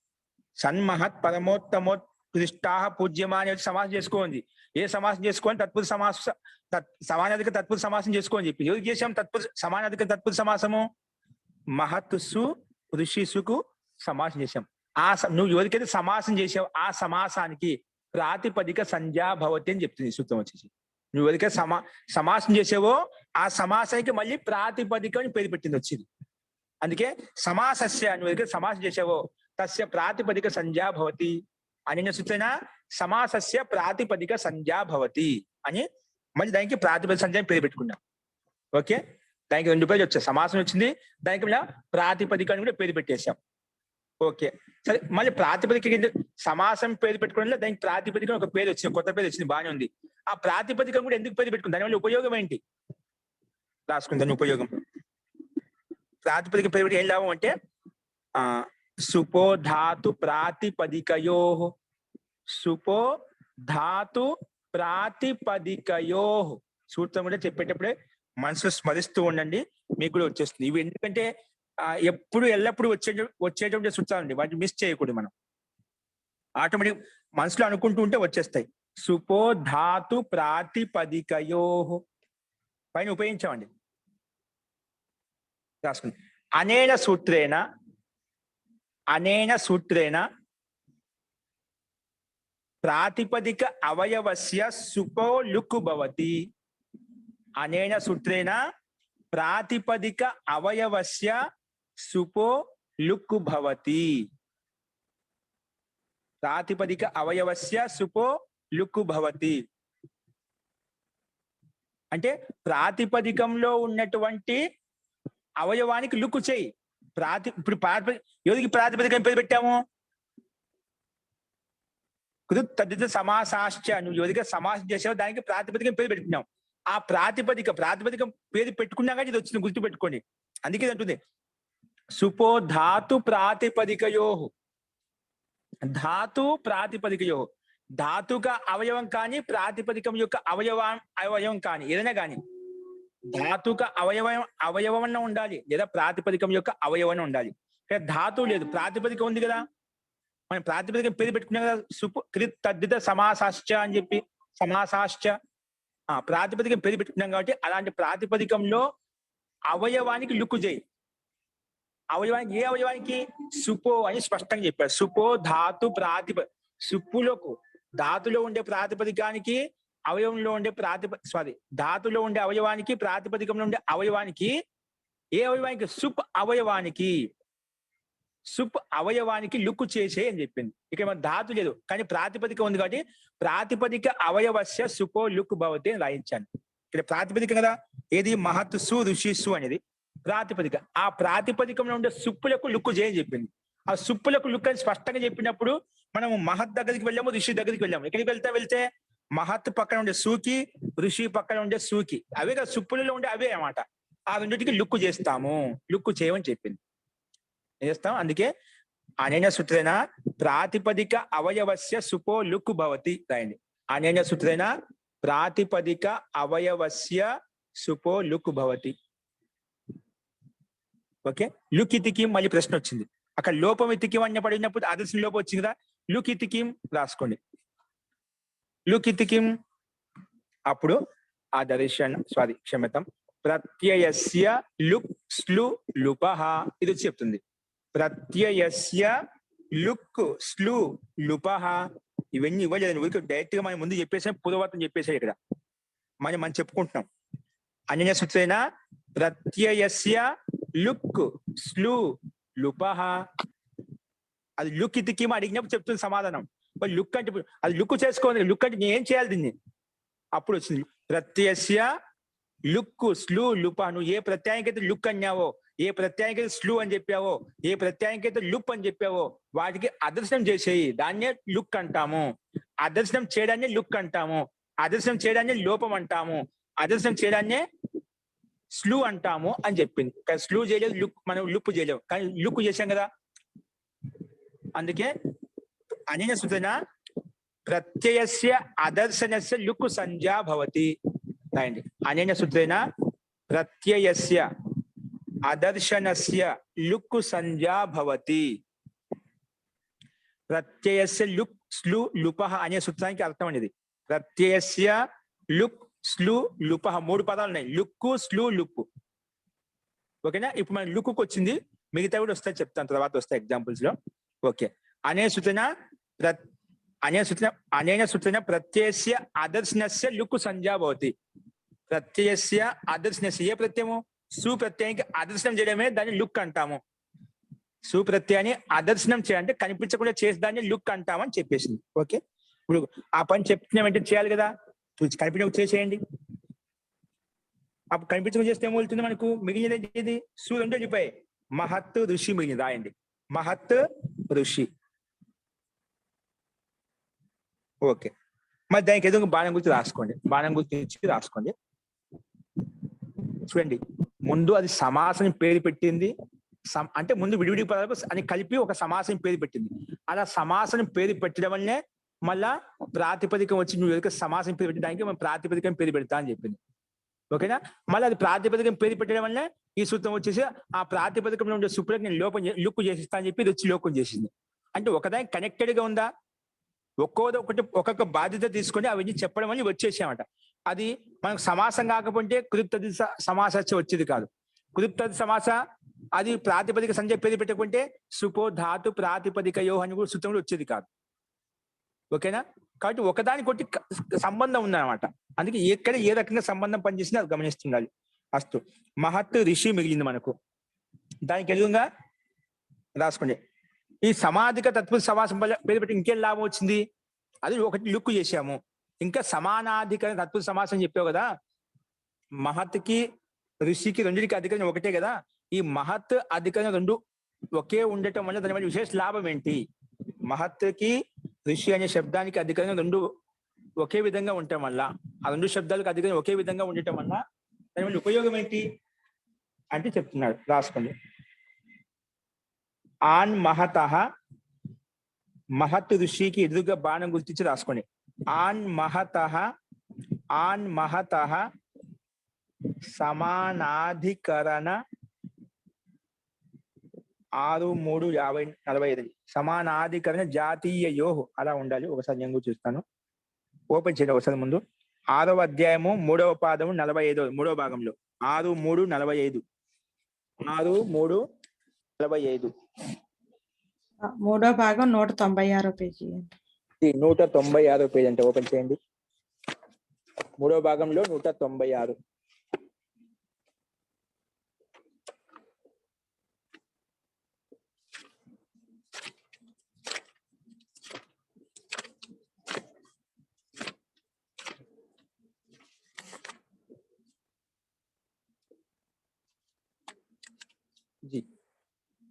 సన్మహత్ పరమోత్తమోత్కృష్టా పూజ్యమాని వచ్చి సమాసం చేసుకోండి. ఏ సమాసం చేసుకోని? తత్పురుష సమాస సమానాధిక తత్పురుష సమాసం చేసుకోని చెప్పి ఎవరికి చేసాం? సమానాధిక తత్పురుష సమాసము మహత్సు ఋషిసుకు సమాసం చేసాం. నువ్వు ఎవరికైతే సమాసం చేసావు ఆ సమాసానికి ప్రాతిపదిక సంజ్ఞా భవతి అని చెప్తుంది సూత్రం వచ్చేసి. నువ్వు ఎవరికైతే సమాసం చేసావో ఆ సమాసానికి మళ్ళీ ప్రాతిపదిక అని పేరు పెట్టింది వచ్చింది. అందుకే సమాసస్య, నువ్వు ఎవరికైతే సమాసం చేసావో తస్య ప్రాతిపదిక సంజ్ఞా భవతి. అనేన సూత్రేణ సమాసస్య ప్రాతిపదిక సంజ్ఞా భవతి అని మళ్ళీ దానికి ప్రాతిపదిక సంజ్ఞ పేరు పెట్టుకున్నాం. ఓకే. దానికి రెండు పేర్లు వచ్చాయి. సమాసం వచ్చింది, దానికి మళ్ళీ ప్రాతిపదిక అని కూడా పేరు పెట్టేశాం. ఓకే. సరే, మళ్ళీ ప్రాతిపదిక సమాసం పేరు పెట్టుకోవడం దానికి ప్రాతిపదిక ఒక పేరు వచ్చింది, కొత్త పేరు వచ్చింది, బాగానే ఉంది. ఆ ప్రాతిపదిక కూడా ఎందుకు పేరు పెట్టుకుంది? దానివల్ల ఉపయోగం ఏంటి? రాసుకుందాం ఉపయోగం. ప్రాతిపదిక పేరు పెట్టి ఏం లాభం అంటే సుపో ధాతు ప్రాతిపదికయో. సుపో ధాతు ప్రాతిపదికయో సూత్రం కూడా చెప్పేటప్పుడే మనసులో స్మరిస్తూ ఉండండి, మీకు కూడా వచ్చేస్తుంది. ఇవి ఎందుకంటే ఎప్పుడు ఎల్లప్పుడూ వచ్చేటువంటి సూత్రాలు అండి, వాటిని మిస్ చేయకూడదు మనం. ఆటోమేటిక్ మనసులో అనుకుంటూ ఉంటే వచ్చేస్తాయి. సుపో ధాతు ప్రాతిపదికయో పైన ఉపయోగించామండి. రాసుకోండి. అనేన సూత్రేణ ప్రాతిపదిక అవయవస్య సుపో లుక్ భవతి. అనేన సూత్రేణ ప్రాతిపదిక అవయవస్య సుపో లుక్ భవతి. ప్రాతిపదిక అవయవస్య సుపో లుక్ భవతి అంటే ప్రాతిపదికంలో ఉన్నటువంటి అవయవానికి లుక్ చేయి. ఇప్పుడు ఎవరికి ప్రాతిపదికం పేరు పెట్టాము? తద్దిత సమాసాశ్చ. నువ్వు ఎవరిగా సమాసం చేసావో దానికి ప్రాతిపదికం పేరు పెట్టుకున్నాం. ఆ ప్రాతిపదికం పేరు పెట్టుకున్నాక ఇది వచ్చింది, గుర్తు పెట్టుకోండి. అందుకే ఇది అంటుంది సుపో ధాతు ప్రాతిపదికయో. ధాతు ప్రాతిపదికయో. ధాతుక అవయవం కానీ ప్రాతిపదికం యొక్క అవయవం కానీ ఏదైనా కానీ ధాతుక అవయవం ఉండాలి, లేదా ప్రాతిపదికం యొక్క అవయవం ఉండాలి. ధాతువు లేదు, ప్రాతిపదికం ఉంది కదా. మనం ప్రాతిపదికం పేరు పెట్టుకున్నాం కదా, తద్దిత సమాసాశ్చ అని చెప్పి. సమాసాశ్చ ప్రాతిపదికం పేరు పెట్టుకున్నాం కాబట్టి అలాంటి ప్రాతిపదికంలో అవయవానికి లుక్కు చేయి. అవయవానికి ఏ అవయవానికి? సుపో అని స్పష్టంగా చెప్పారు. సుపో ధాతు సుప్పులకు ధాతులో ఉండే ప్రాతిపదికానికి అవయవంలో ఉండే ధాతులో ఉండే అవయవానికి ప్రాతిపదికంలో ఉండే అవయవానికి ఏ అవయవానికి? సుప్ అవయవానికి లుక్కు చేసే అని చెప్పింది. ఇక్కడ మన ధాతు లేదు కానీ ప్రాతిపదిక ఉంది కాబట్టి ప్రాతిపదిక అవయవస్య సుపో లుక్ భవతి అని రాయించాను. ఇక్కడ ప్రాతిపదిక కదా, ఏది? మహత్ సు ఋషి సు అనేది ప్రాతిపదిక. ఆ ప్రాతిపదికంలో ఉండే సుప్పులకు లుక్కు చేయని చెప్పింది. ఆ సుప్పులకు లుక్ అని స్పష్టంగా చెప్పినప్పుడు మనం మహత్ దగ్గరికి వెళ్ళాము, ఋషి దగ్గరికి వెళ్ళాము. ఎక్కడికి వెళ్తే మహత్ పక్కన ఉండే సూకి, ఋషి పక్కన ఉండే సూకి, అవే కదా సుప్పులలో ఉండే అవే అన్నమాట. ఆ రెండింటికి లుక్కు చేస్తాము, లుక్కు చేయమని చెప్పింది. చేస్తాం. అందుకే అనేన సూత్రేణ ప్రాతిపదిక అవయవస్య సుపో లుక్ భవతి రాయండి. అనేన సూత్రేణ ప్రాతిపదిక అవయవస్య సుపో లుక్ భవతి. ఓకే. లుక్ ఇతికిం మళ్ళీ ప్రశ్న వచ్చింది. అక్కడ లోపం ఇతికిం అన్న పడినప్పుడు ఆదర్శం లోపం వచ్చింది కదా, లుక్ ఇతికిం రాసుకోండి. లుక్ ఇతికిం అప్పుడు క్షమితం ప్రత్యయస్య లుక్ స్లు లుపః ఇది చెప్తుంది. ప్రత్యయస్య లుక్ స్లు లుపః ఇవన్నీ ఇవ్వలేదు. ఊరికి డైరెక్ట్ గా మనం ముందు చెప్పేసాం, పూర్వవర్తం చెప్పేసాడు. ఇక్కడ మనం చెప్పుకుంటున్నాం. అన్య సూత్రేణ ప్రత్యయస్య లుక్ స్లు లుపః. అది లుక్ ఇతికిం అడిగినప్పుడు చెప్తుంది సమాధానం. లుక్ అంటే అది లుక్ చేసుకోండి. లుక్ అంటే నేను ఏం చేయాలి దీన్ని? అప్పుడు వచ్చింది ప్రత్యయస్య లుక్ స్లు లుప. నువ్వు ఏ ప్రత్యయానికైతే లుక్ అన్నావో, ఏ ప్రత్యయానికైతే స్లు అని చెప్పావో, ఏ ప్రత్యయానికైతే లుప్ అని చెప్పావో వాటికి అదర్శనం చేసేయి. దాన్నే లుక్ అంటాము. అదర్శనం చేయడాన్ని లుక్ అంటాము. అదర్శనం చేయడాన్ని లోపం అంటాము. అదర్శనం చేయడాన్నే స్లు అంటాము అని చెప్పింది. కానీ స్లు చేయలేదు, లుక్ మనం లుప్ చేయలేము, కానీ లుక్ చేసాం కదా. అందుకే అనేన సూత్రేణ ప్రత్యయస్య అదర్శనస్య లుక్ సంజ్ఞా భవతి రాయండి. అనేన సూత్రేణ ప్రత్యయస్య అదర్శనస్య లుక్ సంజ్ఞా భవతి. ప్రత్యయస్య లుక్ స్లు లుపః అనే సూత్రానికి అర్థం అనేది. ప్రత్యయస్య లుక్ స్లు లుపః 3 పదాలు ఉన్నాయి. లుక్కు స్లు లుప్పు. ఓకేనా? ఇప్పుడు మన లుక్కు వచ్చింది, మిగతా కూడా వస్తాయి, చెప్తాను తర్వాత వస్తాయి ఎగ్జాంపుల్స్ లో. ఓకే. అనేన సూత్రేణ ప్రత్యయస్య అదర్శనస్య లుక్ సంజ్ఞా భవతి. ప్రత్యయస్య అదర్శనస్య ఏ ప్రత్యయము? సుప్రత్యయానికి అదర్శనం చేయడమే దాన్ని లుక్ అంటాము. సుప్రత్యయాన్ని అదర్శనం చేయాలంటే కనిపించకుండా చేసి దాన్ని లుక్ అంటామని చెప్పేసింది. ఓకే. ఇప్పుడు ఆ పని చెప్తున్నా వెంటనే చేయాలి కదా, కనిపించకుండా చేసేయండి. అప్పుడు కనిపించకుండా చేస్తే ఏమవుతుంది? మనకు మిగిలినది ఏది? సు అంటే వెళ్ళిపోయి మహత్ ఋషి మిగిలింది. రాయండి మహత్ ఋషి. ఓకే. మరి దానికి ఏదో బాణం గుర్తు రాసుకోండి. బాణం గుర్తు ఇచ్చి రాసుకోండి. చూడండి, ముందు అది సమాసం పేరు పెట్టింది. అంటే ముందు విడివిడి పదాలకు అని కలిపి ఒక సమాసం పేరు పెట్టింది. అలా సమాసం పేరు పెట్టడం వల్లనే మళ్ళా ప్రాతిపదికం వచ్చి నువ్వు ఎదుక సమాసం పేరు పెట్టడానికి మనం ప్రాతిపదికం పేరు పెడతా అని చెప్పింది. ఓకేనా? మళ్ళీ అది ప్రాతిపదికం పేరు పెట్టడం వల్లనే ఈ సూత్రం వచ్చేసి ఆ ప్రాతిపదికంలో ఉండే సూత్రం నేను లుక్ చేసిస్తా అని చెప్పి ఇది వచ్చి లోకం చేసింది. అంటే ఒకదానికి కనెక్టెడ్ గా ఉందా? ఒక్కొక్క బాధ్యత తీసుకొని అవన్నీ చెప్పడం అని వచ్చేసామట. అది మనకు సమాసం కాకపోతే కృప్తది సమాస వచ్చేది కాదు. కృప్తది సమాస అది ప్రాతిపదిక సంజ్ఞ పేరు పెట్టుకుంటే సుపో ధాతు ప్రాతిపదికయో అని కూడా సూత్రంలో వచ్చేది కాదు. ఓకేనా? కాబట్టి ఒకదానికొకటి సంబంధం ఉందన్నమాట. అందుకే ఎక్కడ ఏ రకంగా సంబంధం పనిచేసిందో అది గమనిస్తుండాలి. అస్తు మహత్ ఋషి మిగిలింది మనకు. దానికి ఎదురుగా రాసుకోండి. ఈ సమాధిక తత్పురుష సమాసం పేరు పెట్టి ఇంకేం లాభం వచ్చింది? అది ఒకటి లుక్కు చేశాము. ఇంకా సమానాధికరణ తత్పురుష సమాసం చెప్పావు కదా, మహత్కి ఋషికి రెండుకి అధికరణ ఒకటే కదా. ఈ మహత్ అధికరణ రెండు ఒకే ఉండటం వల్ల దాని వల్ల విశేష లాభం ఏంటి? మహత్కి ఋషి అనే శబ్దానికి అధికరణ రెండు ఒకే విధంగా ఉండటం వల్ల, ఆ రెండు శబ్దాలకు అధికరణ ఒకే విధంగా ఉండటం వల్ల దాని వల్ల ఉపయోగం ఏంటి అంటే చెప్తున్నాడు. రాసుకోండి. ఆన్ మహత, మహత్ ఋషికి ఎదురుగా బాణం గుర్తించి రాసుకోండి. ఆన్ మహత సమానాధికరణ 6-3-50-45 సమానాధికరణ జాతీయయో అలా ఉండాలి. ఒకసారి నేను చూస్తాను. ఓపెన్ చేయండి ఒకసారి. ముందు 6వ అధ్యాయము 3వ పాదము 45 3వ భాగంలో 6-3-45 6-3-45
మూడో భాగం 196 పేజీ.
196 పేజీ అంటే ఓపెన్ చేయండి. 3వ భాగంలో 196.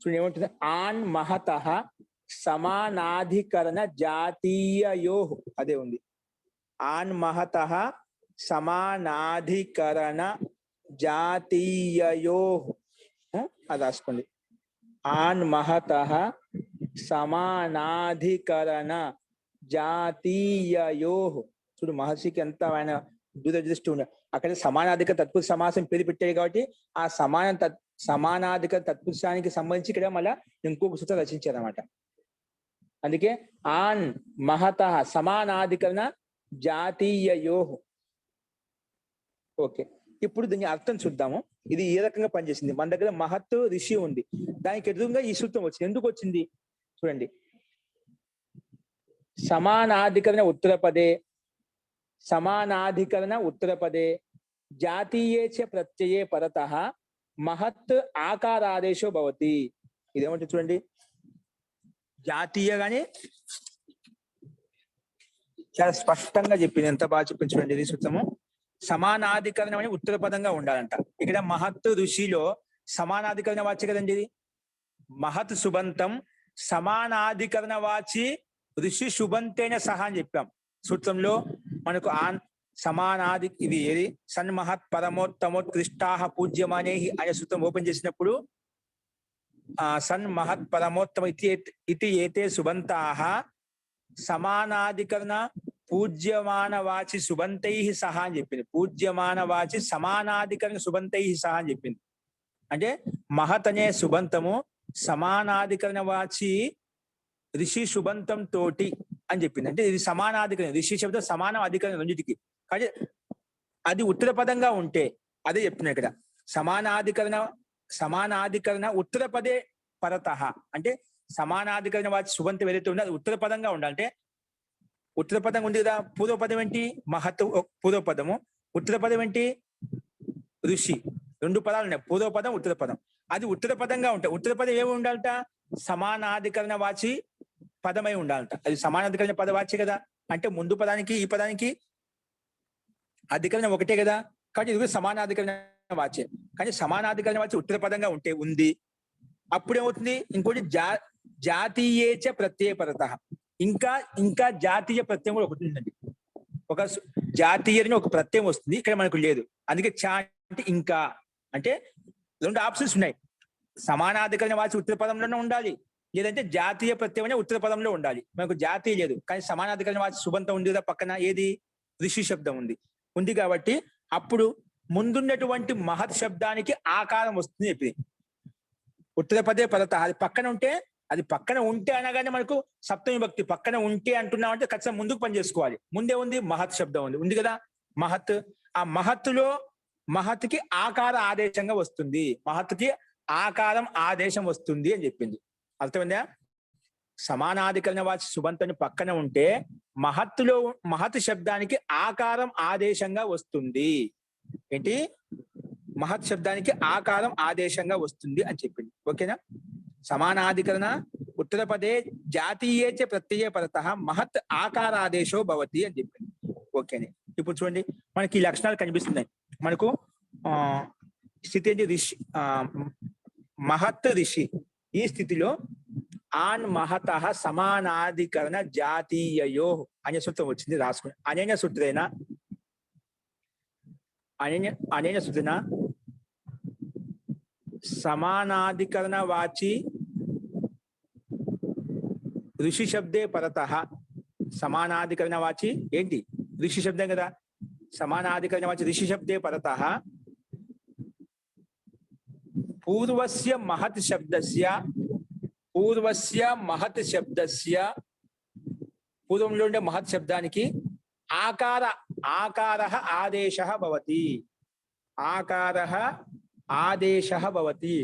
చూడండి ఏమంటుంది. ఆన్ మహత సమానాధికరణ జాతీయయో అదే ఉంది. ఆన్ మహత సమానాధికరణ జాతీయయో అది రాసుకోండి. ఆన్ మహత సమానాధికరణ జాతీయయో. చూడు మహర్షికి ఎంత ఆయన దూరదృష్టి ఉంది. అక్కడ సమానాధిక తత్పురుష సమాసం పేరు పెట్టాడు కాబట్టి ఆ సమానాధిక తత్పురుషానికి సంబంధించి ఇక్కడ మళ్ళా ఇంకొక సూత్రం రచించారు అనమాట. అందుకే ఆన్ మహత సమానాధికరణ జాతీయయో. ఓకే, ఇప్పుడు దీని అర్థం చూద్దాము. ఇది ఏ రకంగా పనిచేసింది. మన దగ్గర మహత్ ఋషి ఉంది, దానికి ఎదురుగా ఈ సూత్రం వచ్చింది. ఎందుకు వచ్చింది చూడండి. సమానాధికరణ ఉత్తరపదే, సమానాధికరణ ఉత్తరపదే జాతీయే చ ప్రత్యయే పరతః మహత్ ఆకారాదేశో భవతి. ఇదేమంటే చూడండి, జాతీయ గాని చాలా స్పష్టంగా చెప్పింది. ఎంత బాగా చెప్పింది చూడండి. ఇది సూత్రము సమానాధికరణం అని ఉత్తర పదంగా ఉండాలంట. ఇక్కడ మహత్ ఋషిలో సమానాధికరణ వాచి కదండి. ఇది మహత్ సుబంతం సమానాధికరణ వాచి ఋషి శుభంతేన సహా అని చెప్పాం సూత్రంలో. మనకు సమానాది ఇది ఏది సన్మహత్ పరమోత్తమోత్కృష్టాః పూజ్యమానేహి అనే సూత్రం ఓపెన్ చేసినప్పుడు సన్మహత్ పరమోత్తమ ఇతి ఏతే సుబంతాః సమానాధికరణ పూజ్యమాన వాచి సుబంతై సహా అని చెప్పింది. పూజ్యమాన వాచి సమానాధికరణ సుబంతై సహా అని చెప్పింది. అంటే మహత్ అనే సుబంతము సమానాధికరణ వాచి ఋషి శుభంతం తోటి అని చెప్పింది. అంటే ఇది సమానాధికరణ, ఋషి శబ్దం సమానం అధికరణ రెండింటికి. కానీ అది ఉత్తర పదంగా ఉంటే అదే చెప్తున్నా ఇక్కడ. సమానాధికరణ ఉత్తర పదే పరతః అంటే సమానాధికరణ వాచి శుభంతం ఏదైతే ఉందో అది ఉత్తర పదంగా ఉండాలంటే ఉత్తర పదం ఉంది కదా. పూర్వపదం ఏంటి? మహత్ పూర్వపదము. ఉత్తర పదం ఏంటి? ఋషి. రెండు పదాలు ఉన్నాయి, పూర్వపదం ఉత్తర పదం. అది ఉత్తర పదంగా ఉంటాయి. ఉత్తర పదం ఏమి ఉండాలంట? సమానాధికరణ వాచి పదమై ఉండాలంట. అది సమానాధికరణ పదవాచి కదా. అంటే ముందు పదానికి ఈ పదానికి అధికరణ ఒకటే కదా. కాబట్టి ఇది సమానాధికరణ వాచి. కానీ సమానాధికరణ వాచి ఉత్తర పదంగా ఉంటే ఉంది. అప్పుడు ఏమవుతుంది? ఇంకోటి జాతీయేచ ప్రత్యయ పరతః. ఇంకా జాతీయ ప్రత్యయం కూడా ఒకటి ఉందండి. ఒక జాతీయని ఒక ప్రత్యయం వస్తుంది, ఇక్కడ మనకు లేదు. అందుకే చా అంటే ఇంకా అంటే రెండు ఆప్షన్స్ ఉన్నాయి. సమానాధికరణ వాచి ఉత్తర పదంలోనే ఉండాలి, లేదంటే జాతీయ ప్రత్యయం ఉత్తర పదంలో ఉండాలి. మనకు జాతీయ లేదు, కానీ సమానాధికరణ వాచి శుభంతం ఉంది కదా. పక్కన ఏది? ఋషి శబ్దం ఉంది కాబట్టి అప్పుడు ముందున్నటువంటి మహత్ శబ్దానికి ఆకారం వస్తుంది చెప్పింది. ఉత్తర పదే పరత అది పక్కన ఉంటే అది పక్కన ఉంటే అనగానే మనకు సప్తమి భక్తి పక్కన ఉంటే అంటున్నామంటే ఖచ్చితంగా ముందుకు పని చేసుకోవాలి. ముందే ఉంది మహత్ శబ్దం ఉంది కదా మహత్. ఆ మహత్తులో మహత్కి ఆకార ఆదేశంగా వస్తుంది, మహత్కి ఆకారం ఆదేశం వస్తుంది అని చెప్పింది. అర్థమైందా? సమానాధికరణ వాచి సుబంతని పక్కన ఉంటే మహత్తులో మహత్ శబ్దానికి ఆకారం ఆదేశంగా వస్తుంది. ఏంటి? మహత్ శబ్దానికి ఆకారం ఆదేశంగా వస్తుంది అని చెప్పింది. ఓకేనా? సమానాధికరణ ఉత్తరపదే జాతీయే చ ప్రత్యయ పరతః మహత్ ఆకారాదేశో భవతి అని చెప్పింది. ఓకేనే. ఇప్పుడు చూడండి మనకి ఈ లక్షణాలు కనిపిస్తున్నాయి. మనకు స్థితి ఏంటి? ఋషి, మహత్ ఋషి. ఈ స్థితిలో ఆన్ మహత సమానాధికరణ జాతీయయో అనే సూత్రం వచ్చింది, రాసుకుని. అనేన సూత్రేనా అనేన సూత్రేనా సమానాధికరణ వాచి ఋషి శబ్దే పరతః. సమానాధికరణ వాచి ఏంటి? ఋషి శబ్దం కదా. సమానాధికరణ వాచి ఋషి శబ్దే పరతః పూర్వస్య మహత్ శబ్దస్య పూర్వంలో ఉండే మహత్ శబ్దానికి ఆకారః ఆదేశః భవతి. ఆకారః ఆదేశః భవతి.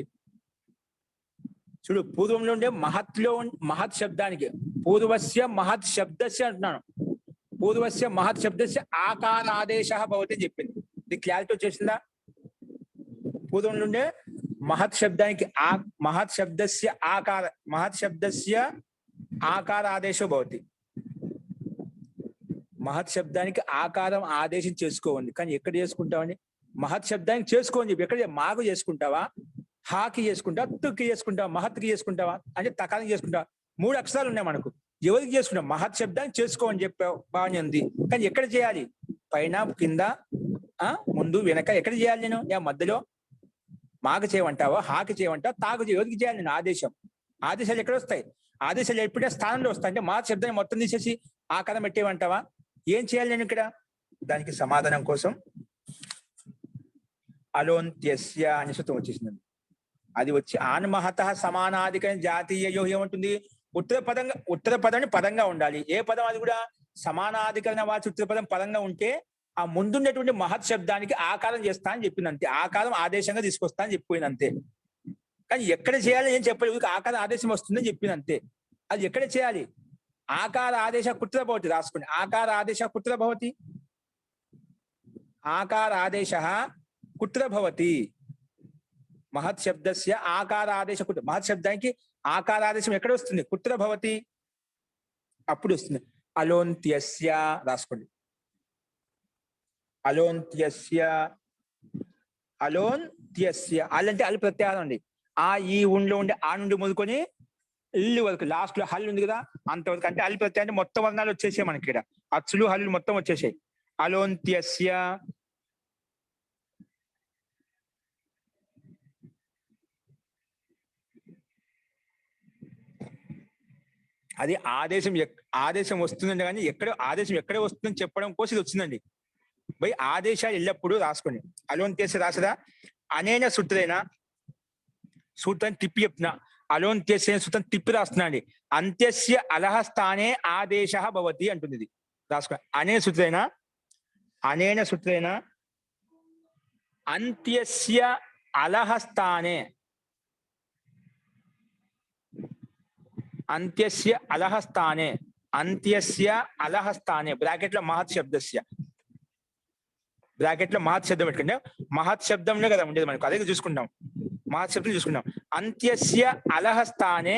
చూడు, పూర్వంలో ఉండే మహత్ శబ్దానికి పూర్వస్య మహత్ శబ్దస్య అంటున్నాను. పూర్వస్య మహత్ శబ్దస్య ఆకార ఆదేశః భవతి అని చెప్పింది. ఇది క్లారిటీ వచ్చేసిందా? పూర్వంలో ఉండే మహత్ శబ్దానికి మహత్ శబ్దస్య ఆకార ఆదేశం భవతి. మహత్ శబ్దానికి ఆకారం ఆదేశం చేసుకోండి. కానీ ఎక్కడ చేసుకుంటావండి? మహత్ శబ్దానికి చేసుకోని చెప్పి ఎక్కడ? మాకు చేసుకుంటావా, హాకి చేసుకుంటావా, తుకి చేసుకుంటావా, మహత్కి చేసుకుంటావా అంటే తకానికి చేసుకుంటావా? 3 అక్షరాలు ఉన్నాయి మనకు. ఎవరికి చేసుకుంటాం? మహత్ శబ్దానికి చేసుకోని చెప్పావు, బాగానే ఉంది. కానీ ఎక్కడ చేయాలి? పైన, కింద, ముందు, వెనక ఎక్కడ చేయాలి? నేను మధ్యలో మాకు చేయమంటావా, హాకి చేయమంటావా, తాకు ఎవరికి చేయాలి నేను? ఆదేశాలు ఎక్కడ వస్తాయి? ఆదేశాలు ఎప్పుడే స్థానంలో వస్తాయి. అంటే మహత్ శబ్దాన్ని మొత్తం తీసేసి ఆకారం పెట్టేమంటావా? ఏం చేయాలి నేను ఇక్కడ? దానికి సమాధానం కోసం అలోంత్యస్య అనే సూత్రం వచ్చేసింది. అది వచ్చి ఆన్మహత సమానాధికరణ జాతీయయో ఏమంటుంది? ఉత్తర పదాన్ని పదంగా ఉండాలి. ఏ పదం? అది కూడా సమానాధికరణ వాచి ఉత్తర పదం పదంగా ఉంటే ఆ ముందున్నటువంటి మహత్ శబ్దానికి ఆకారం చేస్తా అని చెప్పింది అంతే. ఆకారం ఆదేశంగా తీసుకొస్తా అని చెప్పిపోయింది అంతే. కానీ ఎక్కడ చేయాలి ఏం చెప్పలేదు. ఆకార ఆదేశం వస్తుందని చెప్పింది అంతే. అది ఎక్కడ చేయాలి? ఆకార ఆదేశ కుత్ర భవతి. రాసుకోండి. ఆకార ఆదేశ కుత్ర భవతి. ఆకార ఆదేశ కుత్ర భవతి. మహత్ శబ్దస్య ఆకార ఆదేశ కుత్ర. మహత్ శబ్దానికి ఆకార ఆదేశం ఎక్కడ వస్తుంది? కుత్ర భవతి. అప్పుడు వస్తుంది అలోంత్యస్య. రాసుకోండి. అలోంత్యస్య. అల్లంటే అల్ ప్రత్యాహారం అండి. ఆ ఈ ఉండ్లో ఉండే ఆ నుండి మొదలుకొని ఇల్లు వరకు లాస్ట్ లో హల్ ఉంది కదా, అంతవరకు. అంటే అల్ ప్రత్యయం అంటే మొత్తం వర్ణాలు వచ్చేసాయి మనకి. ఇక్కడ అచ్చులు హల్లు మొత్తం వచ్చేసాయి. అలోంత్యస్య. అది ఆదేశం వస్తుందండి. కానీ ఆదేశం ఎక్కడ వస్తుందని చెప్పడం కోసం ఇది వచ్చిందండి. ఆదేశాలు ఎల్లప్పుడూ రాసుకోండి. అలోంత్యస్య రాసదా? అనేన సూత్రేనా. సూత్రాన్ని తిప్పి చెప్తున్నా. అలోంత్యస్య సూత్రం తిప్పి రాస్తున్నా అండి. అంత్యస్య అలహ స్థానే ఆదేశ భవతి అంటుంది. ఇది రాసుకోండి. అనేన సూత్రేనా అంత్యస్య అలహ స్థానే. అంత్యస్య అలహ స్థానే బ్రాకెట్ లో మహత్ శబ్దస్య. బ్రాకెట్ లో మహత్ శబ్దం పెట్టుకుంటే మహత్ శబ్దంలో కదా ఉండేది మనకు. అదే చూసుకుంటాం. మహత్ శబ్దం చూసుకుంటాం. అంత్యస్య అలహ స్థానే.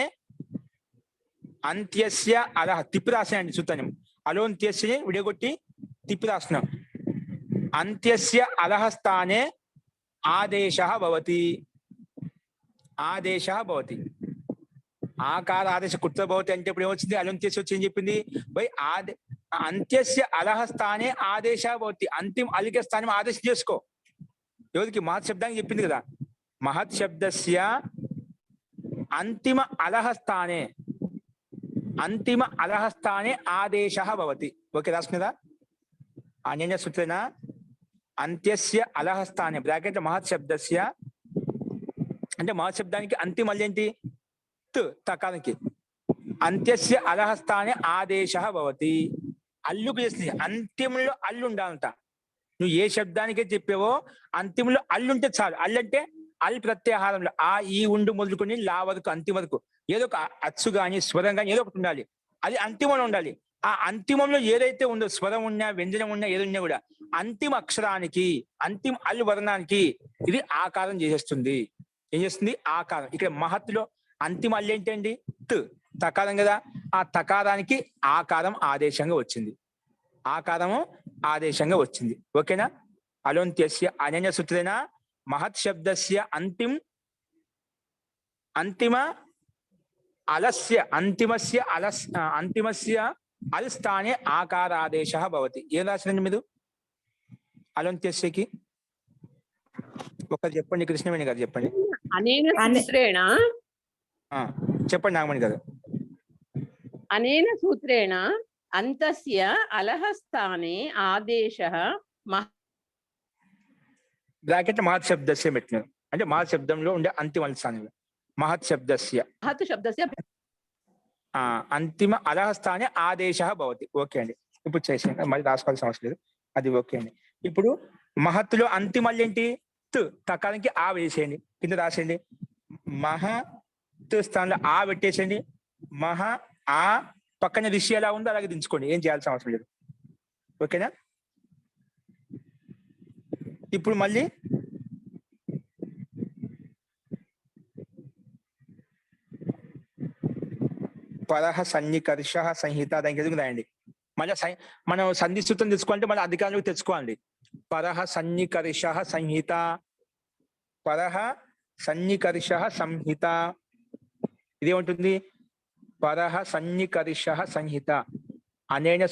అంత్యస్య అలహ తిప్పి రాసినండి సూత్రం. అలోంత్యస్య విడగొట్టి తిప్పి రాస్తున్నాం. అంత్యస్య అలహ స్థానే ఆదేశ భవతి. ఆకార ఆదేశ కుత్ర భవతి అంటే ఇప్పుడు ఏమొచ్చింది? అలోంత్యస్య వచ్చి ఏం చెప్పింది? అంత్యస్య అలహ స్థానే ఆదేశ భవతి. అంతిమ అలిక స్థానం ఆదేశం చేసుకో. ఎవరికి? మహత్ శబ్దానికి చెప్పింది కదా. మహత్ శబ్దస్య అంతిమ అలహ స్థానే ఆదేశ భవతి. ఓకే, రాసుకునేదా? అనేన సూత్రేణ అంత్యస్య అలహ స్థానే బ్రాకెట్ మహత్ శబ్దస్య. అంటే మహత్ శబ్దానికి అంతిమ ఏంటి? తకానికి అంత్యస్య అలహ స్థానే ఆదేశः భవతి. అల్లుకు చేస్తుంది, అంత్యంలో అల్లు ఉండాలంట. నువ్వు ఏ శబ్దానికే చెప్పావో అంతిమంలో అల్లుంటే చాలు. అల్లంటే అల్ ప్రత్యాహారంలో ఆ ఈ ఉండు మొదలుకొని లా వరకు అంతిమ వరకు ఏదో ఒక అచ్చు గాని స్వరం గాని ఏదో ఒకటి ఉండాలి. అది అంతిమంలో ఉండాలి. ఆ అంతిమంలో ఏదైతే ఉందో స్వరం ఉన్నా వ్యంజనం ఉన్నా ఏదున్నా కూడా అంతిమ అక్షరానికి అంతిమ అల్ వర్ణానికి ఇది ఆకారం చేసేస్తుంది. ఏం చేస్తుంది? ఆకారం. ఇక్కడ మహత్తులో అంతిమ అల్లు ఏంటండి? తకారం కదా. ఆ తకారానికి ఆకారం ఆదేశంగా వచ్చింది. ఆకారము ఆదేశంగా వచ్చింది. ఓకేనా? అలోంత్యస్య అనన్య సూత్రేణ మహత్ శబ్దస్య అంతిమ అలస్య అంతిమస్య అల్ స్థానే ఆకారాదేశः భవతి. ఏం రాసినండి మీరు అలోంత్యస్యకి? ఒకరు చెప్పండి, కృష్ణవేణి గారు చెప్పండి.
అనేన సూత్రేణ
చెప్పండి నాగమణి గారు.
అనేన సూత్రేణ అంతస్య అలహ స్థానే ఆదేశः
బ్రాకెట్ మహత్ శబ్దస్య పెట్టినారు. అంటే మహత్ శబ్దంలో ఉండే అంతిమ స్థానంలో మహత్ శబ్దస్య
మహత్ శబ్దస్య
అంతిమ అలహ స్థానే ఆదేశः భవతి. ఓకే అండి, ఇప్పుడు చేసాను, మళ్ళీ రాసుకోవాల్సిన అవసరం లేదు. అది ఓకే అండి. ఇప్పుడు మహత్తులో అంతిమల్ ఏంటి? తకానికి ఆ వేసేయండి, కింద రాసేయండి. మహత్ స్థానంలో ఆ పెట్టేసేయండి. మహ ఆ పక్కన రిషి ఎలా ఉందో అలాగే దించుకోండి, ఏం చేయాల్సిన అవసరం లేదు. ఓకేనా? ఇప్పుడు మళ్ళీ పరహ సన్నికర్ష సంహిత దానికి ఎదుగు రాయండి. మళ్ళీ మనం సంధి సూత్రం తెచ్చుకోవాలంటే మళ్ళీ అధికారంలోకి తెచ్చుకోవాలి. పరహ సన్నికర్ష సంహిత, పరహ సన్నికర్ష సంహిత. ఇదేముంటుంది? పరహ సన్నికర్ష సంహిత అనేన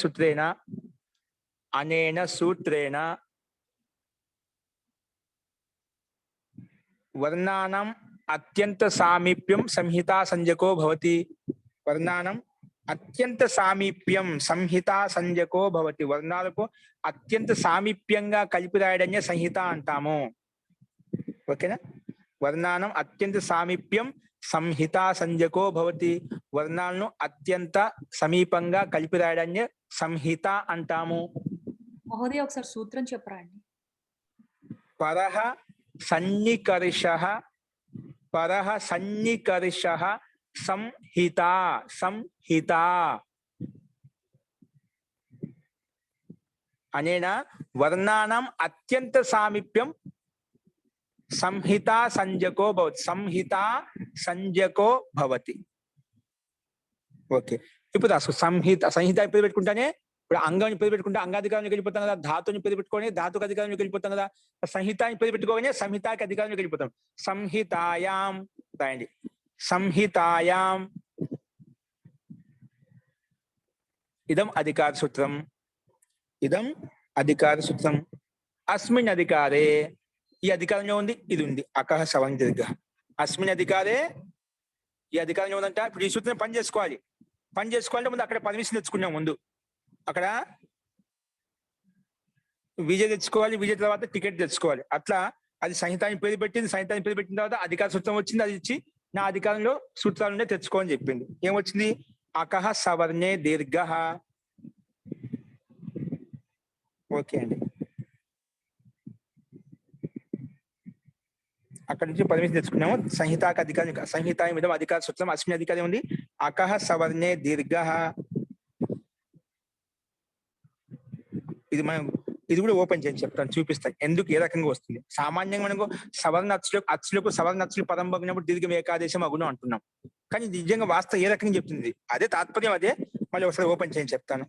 సూత్రేణ వర్ణానాం అత్యంత సామీప్యం సంహితా సంజ్ఞకో భవతి. వర్ణానం అత్యంత సామీప్యం సంహితా సంజ్ఞకో భవతి. వర్ణాలకు అత్యంత సామీప్యంగా కలిపి రాయడాన్ని సంహిత అంటాము. ఓకేనా? వర్ణానం అత్యంత సామీప్యం సంహితా సంజ్ఞకో భవతి. వర్ణాలను అత్యంత సమీపంగా కలిపి రాయడాన్ని సంహిత అంటాము.
మహోదయ ఒకసారి సూత్రం చెప్పరా అండి?
పరహ సన్నికర్షః సంహిత అనేన వర్ణానాం అత్యంత సామీప్యం సంహితా సంజ్ఞకో భవతి. ఓకే, ఇప్పుడు రాసుకో. సంహిత పేరు పెట్టుకుంటానే ఇప్పుడు అంగాన్ని పేరు పెట్టుకుంటే అంగాధికారానికి వెళ్ళిపోతాం కదా. ధాతుని పేరు పెట్టుకొని ధాతుకు అధికారానికి వెళ్ళిపోతాం కదా. సంహితాన్ని పేరు పెట్టుకోగానే సంహితాకి అధికారానికి వెళ్ళిపోతాం. సంహితాయాం రాయండి. సంహితాయాం ఇదం అధికార సూత్రం. అస్మిన్ అధికారే, ఈ అధికారంలో ఉంది, ఇది ఉంది. అకహ సవన్ దీర్ఘ. అస్మిన్ అధికారే, ఈ అధికారంలో ఉందంట. ఇప్పుడు ఈ సూత్రం పని చేసుకోవాలంటే ముందు అక్కడ పర్మిషన్ తెచ్చుకున్నాం. ముందు అక్కడ విజయ తెచ్చుకోవాలి, విజయ తర్వాత టికెట్ తెచ్చుకోవాలి. అట్లా అది సంహితాన్ని పేరు పెట్టింది. సంహితాన్ని పేరు పెట్టిన తర్వాత అధికార సూత్రం వచ్చింది. అది ఇచ్చి నా అధికారంలో సూత్రాలునే తెచ్చుకోని చెప్పింది. ఏమొచ్చింది? అకహ సవర్ణే దీర్ఘ. ఓకే అండి, అక్కడి నుంచి పర్మిషన్ తెచ్చుకున్నాము. సంహితాకి అధికారం, సంహిత మీద అధికార సూత్రం అస్మిన్ అధికారం ఉంది. అకహ సవర్ణే దీర్ఘ. ఇది కూడా ఓపెన్ చేసి చెప్తాను, చూపిస్తాను ఎందుకు ఏ రకంగా వస్తుంది. సామాన్యంగా మనకు సవర్ణ అచ్చులకు పదం పగినప్పుడు దీర్ఘం ఏకాదేశం అగును అంటున్నాం. కానీ నిజంగా వాస్తవం ఏ రకంగా చెప్తుంది, అదే తాత్పర్యం. అదే మళ్ళీ ఒకసారి ఓపెన్ చేసి చెప్తాను.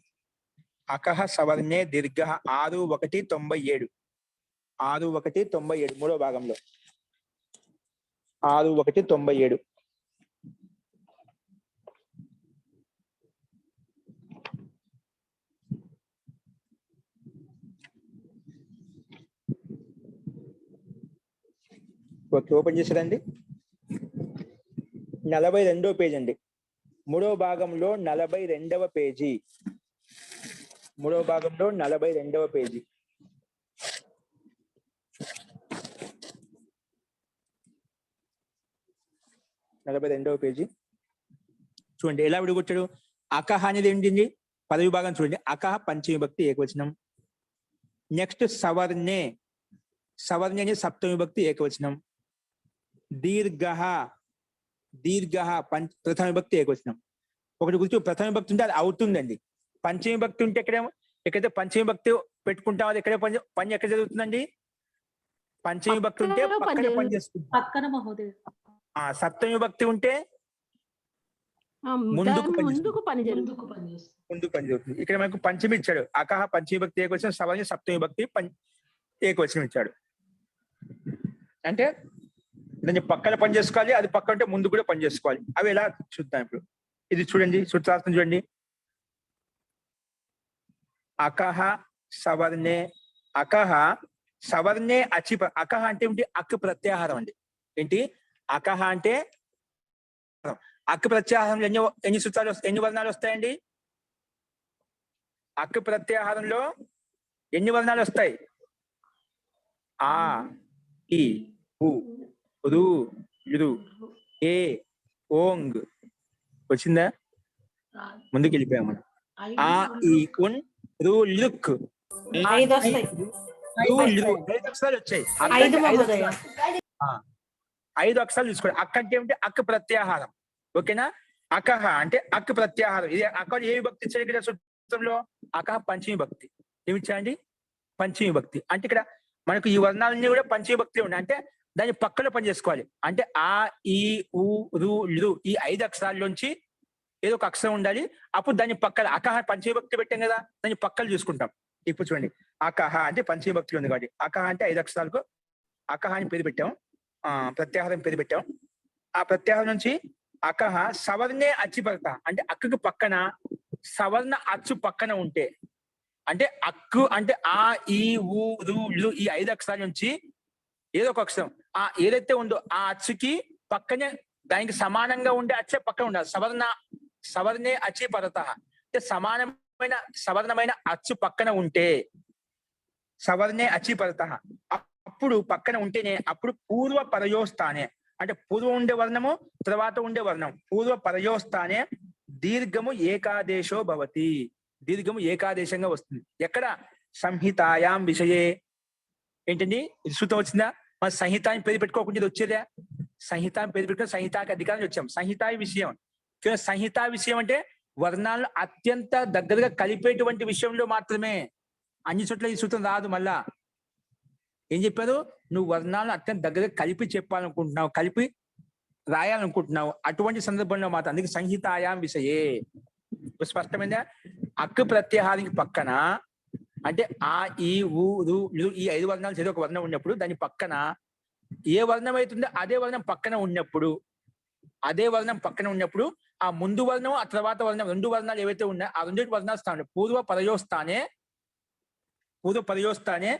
అకహ సవర్ణే దీర్ఘ 6197. 6197 మూడో భాగంలో 6197. ఓకే, ఓపెన్ చేసారండి. 42వ పేజీ అండి. మూడో భాగంలో 42వ పేజీ. 42వ పేజీ. చూడండి ఎలా విడగొట్టాడు. అకహ అనేది ఏంటింది పదవి భాగం చూడండి. అకహ పంచమి భక్తి ఏకవచనం. నెక్స్ట్ సవర్ణే, సవర్ణి అనేది సప్తమి భక్తి ఏకవచనం. దీర్ఘ, దీర్ఘ ప్రథమ భక్తి ఏకవచనం. ఒకటి గుర్తు, ప్రథమ భక్తి ఉంటే అది అవుతుందండి. పంచమి భక్తి ఉంటే ఎక్కడైతే పంచమి భక్తి పెట్టుకుంటాం అది ఎక్కడ పని ఎక్కడ జరుగుతుందండి. పంచమి భక్తి ఉంటే పక్కన పని చేస్తుంది.
పక్కన మహోదయ.
సప్తమి భక్తి ఉంటే ముందుకు
పని
ముందు పని జరుగుతుంది. ఇక్కడ మనకు పంచమి ఇచ్చాడు. అకహ పంచమి భక్తి ఏకవచనం, సవర్ణి సప్తమి భక్తి ఏకవచనం ఇచ్చాడు. అంటే దాన్ని పక్కన పని చేసుకోవాలి, అది పక్కన ఉంటే ముందు కూడా పని చేసుకోవాలి. అవి ఎలా చూద్దాం ఇప్పుడు. ఇది చూడండి, సూత్రార్థం చూడండి. అకహ సవర్ణే, అకహ సవర్ణే అచి. అకహ అంటే ఏంటి? అక్ ప్రత్యాహారం అండి. ఏంటి అకహ అంటే? అక్ ప్రత్యాహారంలో ఎన్ని సూత్రాలు ఎన్ని వర్ణాలు వస్తాయండి? అక్ ప్రత్యాహారంలో ఎన్ని వర్ణాలు వస్తాయి? ఆ, ఈ, ఉ, రు, లు, ఏ, ఓంగ్. వచ్చిందా? ముందుకు వెళ్ళిపోయాం మనం. ఆ, ఈ, ఉన్, రు, లుక్.
5 వస్తాయి.
5 అక్షరాలు వచ్చాయి. 5 అక్షరాలు తీసుకోండి. అక్క అంటే ఏమిటి? అక్ ప్రత్యాహారం. ఓకేనా? అకహ అంటే అక్ ప్రత్యాహారం. ఇది అక్కడ ఏ విభక్తి ఇచ్చాడు ఇక్కడ సూత్రంలో? అకహ పంచమి భక్తి. ఏమిచ్చాండి? పంచమి భక్తి. అంటే ఇక్కడ మనకు ఈ వర్ణాలన్నీ కూడా పంచమి భక్తి ఉన్నాయి. అంటే దాన్ని పక్కలో పని చేసుకోవాలి. అంటే ఆ, ఈ, ఉ, రు, లు ఈ 5 అక్షరాల్లోంచి ఏదో ఒక అక్షరం ఉండాలి. అప్పుడు దాన్ని పక్కన అకహ పంచమి భక్తి పెట్టాం కదా, దాన్ని పక్కలు చూసుకుంటాం. ఇప్పుడు చూడండి, అకహ అంటే పంచమి భక్తి ఉంది కాబట్టి అకహ అంటే 5 అక్షరాలకు అకహ అని పేరు పెట్టాం. ప్రత్యాహారం పేరు పెట్టాం. ఆ ప్రత్యాహారం నుంచి అకహ సవర్ణే అచ్చిపరత అంటే అక్కకు పక్కన సవర్ణ అచ్చు పక్కన ఉంటే, అంటే అక్కు అంటే ఆ, ఈ, ఊ, రు, లు ఈ 5 అక్షరాల నుంచి ఏదో ఒక అక్షరం ఏదైతే ఉందో ఆ అచ్చుకి పక్కనే దానికి సమానంగా ఉండే అచ్చే పక్కన ఉండాలి. సవర్ణే అచ్చిపరత అంటే సమానమైన సవర్ణమైన అచ్చు పక్కన ఉంటే, సవర్ణే అచ్చిపరత అప్పుడు పక్కన ఉంటేనే అప్పుడు పూర్వ పరయోస్థానే అంటే పూర్వం ఉండే వర్ణము తర్వాత ఉండే వర్ణం పూర్వ పరయోస్థానే దీర్ఘము ఏకాదేశో భవతి. దీర్ఘము ఏకాదేశంగా వస్తుంది. ఎక్కడ? సంహితాయాం విషయే. ఏంటండి ఇది సూత్రం వచ్చిందా? మన సంహిత అని పేరు పెట్టుకోకుండా ఇది వచ్చేదా? సంహిత అని పేరు పెట్టుకుని సంహితాకి అధికారం వచ్చాం. సంహితా విషయం. సంహితా విషయం అంటే వర్ణాలను అత్యంత దగ్గరగా కలిపేటువంటి విషయంలో మాత్రమే. అన్ని చోట్ల ఈ సూత్రం రాదు. మళ్ళా ఏం చెప్పారు? నువ్వు వర్ణాలను అత్యంత దగ్గరగా కలిపి చెప్పాలనుకుంటున్నావు, కలిపి రాయాలనుకుంటున్నావు, అటువంటి సందర్భంలో మాత్రం. అందుకే సంహితాయాం విషయే. స్పష్టమైందా? అక్కు ప్రత్యాహారానికి పక్కన అంటే ఆ, ఈ, ఊ, రు, లు ఈ 5 వర్ణాలు ఏదో ఒక వర్ణం ఉన్నప్పుడు దాని పక్కన ఏ వర్ణం అవుతుందో అదే వర్ణం పక్కన ఉన్నప్పుడు, అదే వర్ణం పక్కన ఉన్నప్పుడు ఆ ముందు వర్ణం ఆ తర్వాత వర్ణం 2 వర్ణాలు ఏవైతే ఉన్నాయో ఆ 2 వర్ణాలు స్థానం పూర్వ పరయోస్థానే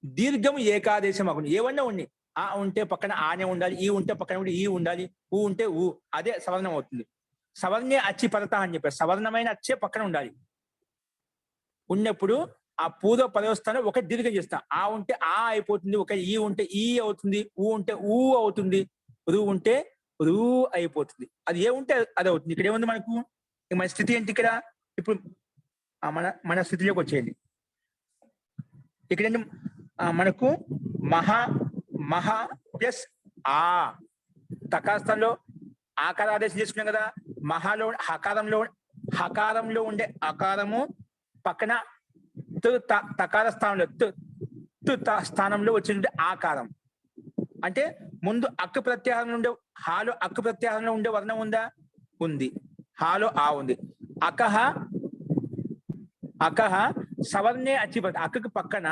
దీర్ఘం ఏకాదేశం అగును. ఏవన్నా ఉన్నాయి. ఆ ఉంటే పక్కన ఆనే ఉండాలి, ఈ ఉంటే పక్కన ఉంటే ఈ ఉండాలి, ఊ ఉంటే ఊ, అదే సవర్ణం అవుతుంది. సవర్ణే అచ్చి పరత అని చెప్పారు. సవర్ణమైన అచ్చే పక్కన ఉండాలి. ఉన్నప్పుడు ఆ పూర్వ పరయోస్థానం ఒక దీర్ఘం చేస్తాం. ఆ ఉంటే ఆ అయిపోతుంది, ఒక ఈ ఉంటే ఈ అవుతుంది, ఊ ఉంటే ఊ అవుతుంది, రు ఉంటే రూ అయిపోతుంది. అది ఏ ఉంటే అది అవుతుంది. ఇక్కడ ఏముంది మనకు? మన స్థితి ఏంటి ఇక్కడ? ఇప్పుడు మన స్థితిలోకి వచ్చేయండి. ఇక్కడ మనకు మహా ప్లస్ ఆ తకాస్థంలో ఆకార ఆదేశం చేసుకున్నాం కదా. మహాలో హకారంలో ఉండే అకారము పక్కన తకార స్థానంలో స్థానంలో వచ్చిన ఆకారం. అంటే ముందు అక్కు ప్రత్యాహారంలో ఉండే హాలో అక్కు ప్రత్యాహారంలో ఉండే వర్ణం ఉందా? ఉంది. హాలో ఆ ఉంది. అకహ సవర్ణే అచ్చిపరత అక్కకు పక్కన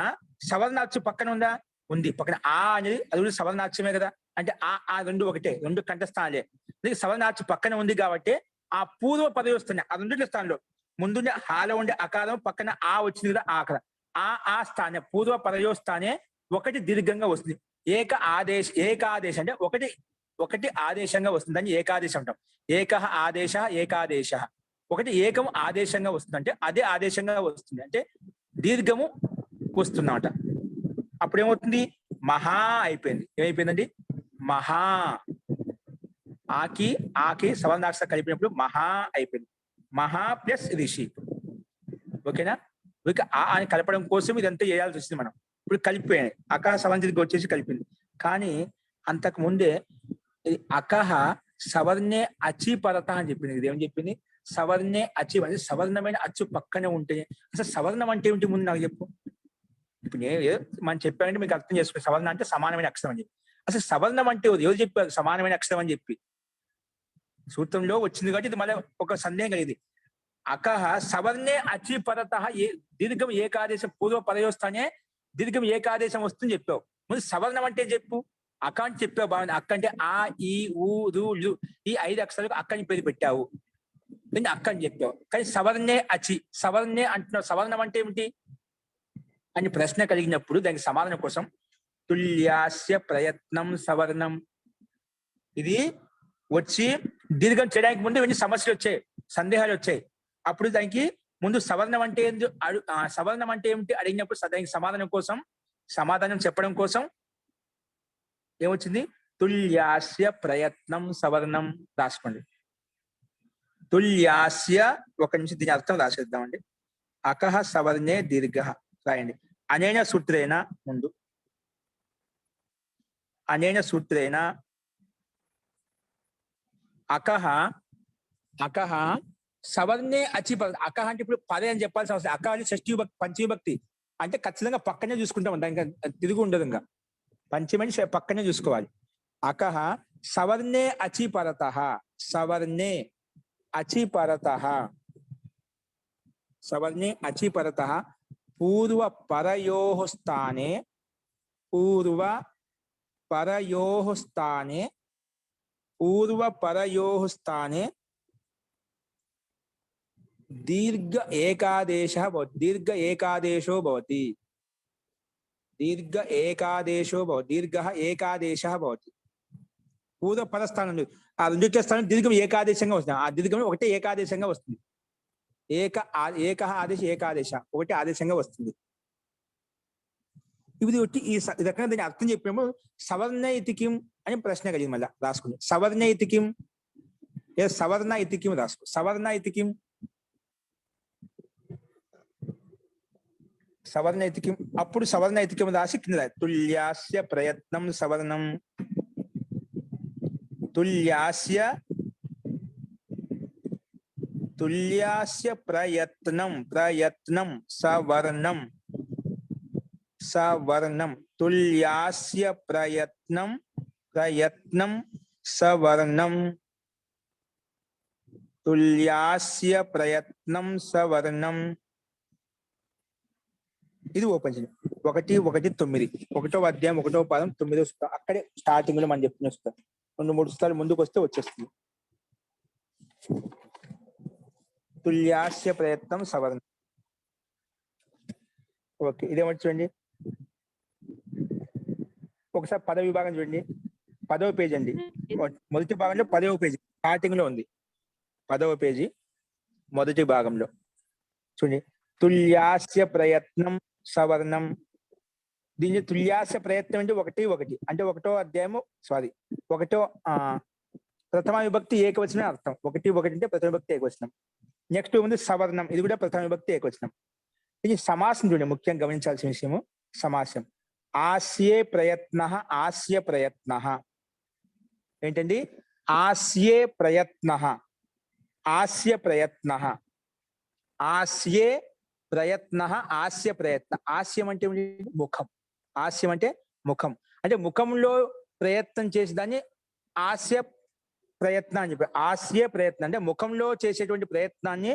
సవర్ణ అచ్చు పక్కన ఉందా? ఉంది. పక్కన ఆ అనేది అది కూడా సవర్ణాక్షమే కదా. అంటే ఆ 2 ఒకటే, 2 కంఠస్థానాలే. సవర్ణాచ్చు పక్కన ఉంది కాబట్టి ఆ పూర్వ పదయోస్థానం ఆ 2 స్థానంలో ముందుండే హాలో ఉండే అకారం పక్కన ఆ వచ్చింది కదా ఆకారం. ఆ స్థానం పూర్వ పదయోస్థానే ఒకటి దీర్ఘంగా వస్తుంది. ఏకాదేశ అంటే ఒకటి ఆదేశంగా వస్తుంది. దాన్ని ఏకాదేశం అంటాం. ఏకాదేశ ఒకటి ఏకము ఆదేశంగా వస్తుంది. అంటే అదే ఆదేశంగా వస్తుంది అంటే దీర్ఘము వస్తుందన్నమాట. అప్పుడు ఏమవుతుంది? మహా అయిపోయింది. ఏమైపోయిందండి? మహా. ఆకి ఆకి సవర్ణాక్షరం కలిపినప్పుడు మహా అయిపోయింది. మహా ప్లస్ రిషి. ఓకేనా? ఇక ఆ అని కలపడం కోసం ఇదంతా చేయాల్సి వచ్చింది మనం. ఇప్పుడు కలిపిపోయాయి. అకహ సవర్ణదికి వచ్చేసి కలిపింది. కానీ అంతకు ముందే ఇది అకహ సవర్ణే అచి పరత అని చెప్పింది. ఇది ఏం చెప్పింది? సవర్ణే అచి అంటే సవర్ణమైన అచ్చు పక్కనే ఉంటే అసలు సవర్ణం అంటే ఏమిటి ముందు నాకు చెప్పు. ఇప్పుడు మనం చెప్పామంటే మీకు అర్థం చేసుకో. సవర్ణ అంటే సమానమైన అక్షరం అని చెప్పి. అసలు సవర్ణం అంటే ఎవరు చెప్పారు సమానమైన అక్షరం అని చెప్పి? సూత్రంలో వచ్చింది కాబట్టి ఇది మళ్ళీ ఒక సందేహం కలిగింది. అకహ సవర్ణే అచి పరత దీర్ఘం ఏకాదేశం పూర్వ పరయోస్థానే దీర్ఘం ఏకాదేశం వస్తుంది చెప్పావు. ముందు సవర్ణం అంటే చెప్పు. అక్క అని చెప్పావు బాగుంది. అక్క అంటే ఆ ఈ ఊ రు లు ఈ 5 అక్షరాలకు అక్కని పేరు పెట్టావు. నేను అక్క అని చెప్పావు. కానీ సవర్ణే అచి సవర్ణే అంటున్నావు. సవర్ణం అంటే ఏమిటి అని ప్రశ్న కలిగినప్పుడు దానికి సమాధానం కోసం తుల్యాస్య ప్రయత్నం సవర్ణం ఇది వచ్చి దీర్ఘం చేయడానికి ముందు ఇవన్నీ సమస్యలు వచ్చాయి, సందేహాలు వచ్చాయి. అప్పుడు దానికి ముందు సవర్ణం అంటే ఏంది సవర్ణం అంటే ఏమిటి అడిగినప్పుడు దానికి సమాధానం చెప్పడం కోసం ఏమొచ్చింది? తుల్యాస్య ప్రయత్నం సవర్ణం రాసుకోండి. తుల్యాస్య ఒక నిమిషం దీని అర్థం రాసేద్దామండి. అకహ సవర్ణే దీర్ఘ రాయండి. అనేన సూత్రేణ ముందు అనేన సూత్రేణ అకహ అకహ సవర్ణే అచి అకహ అంటే ఇప్పుడు పదే అని చెప్పాల్సిన అవసరం. అకహ అంటే షష్ఠీ విభక్తి పంచమీ విభక్తి అంటే ఖచ్చితంగా పక్కనే చూసుకుంటాం. దానికి తిరిగి ఉండదు. ఇంకా పంచమని పక్కనే చూసుకోవాలి. అకహ సవర్ణే అచి పరత సవర్ణే అచి పరత సవర్ణే అచి పరత పూర్వ పరయోః స్థానే పూర్వ పరయోః స్థానే పూర్వ పరయోః స్థానే దీర్ఘ ఏకాదేశः భవతి. దీర్ఘ ఏకాదేశో భవతి. దీర్ఘ ఏకాదేశో భవతి. దీర్ఘ ఏకాదేశः భవతి. పూర్వ పరస్థానం ఆ రెండిట్ల స్థానం దీర్ఘం ఏకాదేశంగా వస్తుంది. ఆ దీర్ఘం ఒకటే ఏకాదేశంగా వస్తుంది. ఏక ఆదేశ ఏకాదేశ ఒకటి ఆదేశంగా వస్తుంది. ఇది ఒకటి ఈ రకంగా దీన్ని అర్థం చెప్పినప్పుడు సవర్ణ ఇతికిం అని ప్రశ్న కలిగింది. మళ్ళీ రాసుకుంది. సవర్ణ ఇతికిం సవర్ణ ఇతికిం రాసుకో. సవర్ణ ఇతికిం సవర్ణ ఇతికిం అప్పుడు సవర్ణ ఇతికిం రాసి కింద తుల్యాస్య ప్రయత్నం సవర్ణం తుల్యాస్య ప్రయత్నం సవర్ణం సవర్ణం తుల్యాస్య ప్రయత్నం సవర్ణం తుల్యాస్య ప్రయత్నం సవర్ణం. ఇది ఓపెన్ చేయండి. 1:1:9 1వ అధ్యాయం 1వ పాదం 9వ సూత్రం. అక్కడే స్టార్టింగ్ లో మనం చెప్తున్న సూత్రం 2-3 సూత్రాలు ముందుకు వస్తే వచ్చేస్తుంది. తుల్యాస్య ప్రయత్నం సవర్ణం. ఓకే, ఇదేమంటే చూడండి. ఒకసారి పద విభాగం చూడండి. 10వ పేజీ అండి. మొదటి భాగంలో 10వ పేజీ స్టార్టింగ్ లో ఉంది. 10వ పేజీ మొదటి భాగంలో చూడండి. తుల్యాస్య ప్రయత్నం సవర్ణం. దీని తుల్యాస్య ప్రయత్నం అంటే 1:1 అంటే 1వ అధ్యాయము ప్రథమ విభక్తి ఏకవచనం అర్థం. 1:1 అంటే ప్రథమ విభక్తి ఏకవచనం. నెక్స్ట్ ఉంది సవర్ణం. ఇది కూడా ప్రథమ విభక్తి ఏకవచనం. ఇది సమాసం చూడండి. ముఖ్యంగా గమనించాల్సిన విషయము సమాసం. ఆస్యే ప్రయత్న ఆస్య ప్రయత్న ఏంటండి? ఆస్యే ప్రయత్న ఆస్య ప్రయత్న ఆస్యే ప్రయత్న ఆస్య ప్రయత్న. ఆస్యం అంటే ముఖం. ఆస్యం అంటే ముఖం. అంటే ముఖంలో ప్రయత్నం చేసి దాన్ని ఆస్య ప్రయత్నం అని చెప్పి. ఆస్య ప్రయత్నం అంటే ముఖంలో చేసేటువంటి ప్రయత్నాన్ని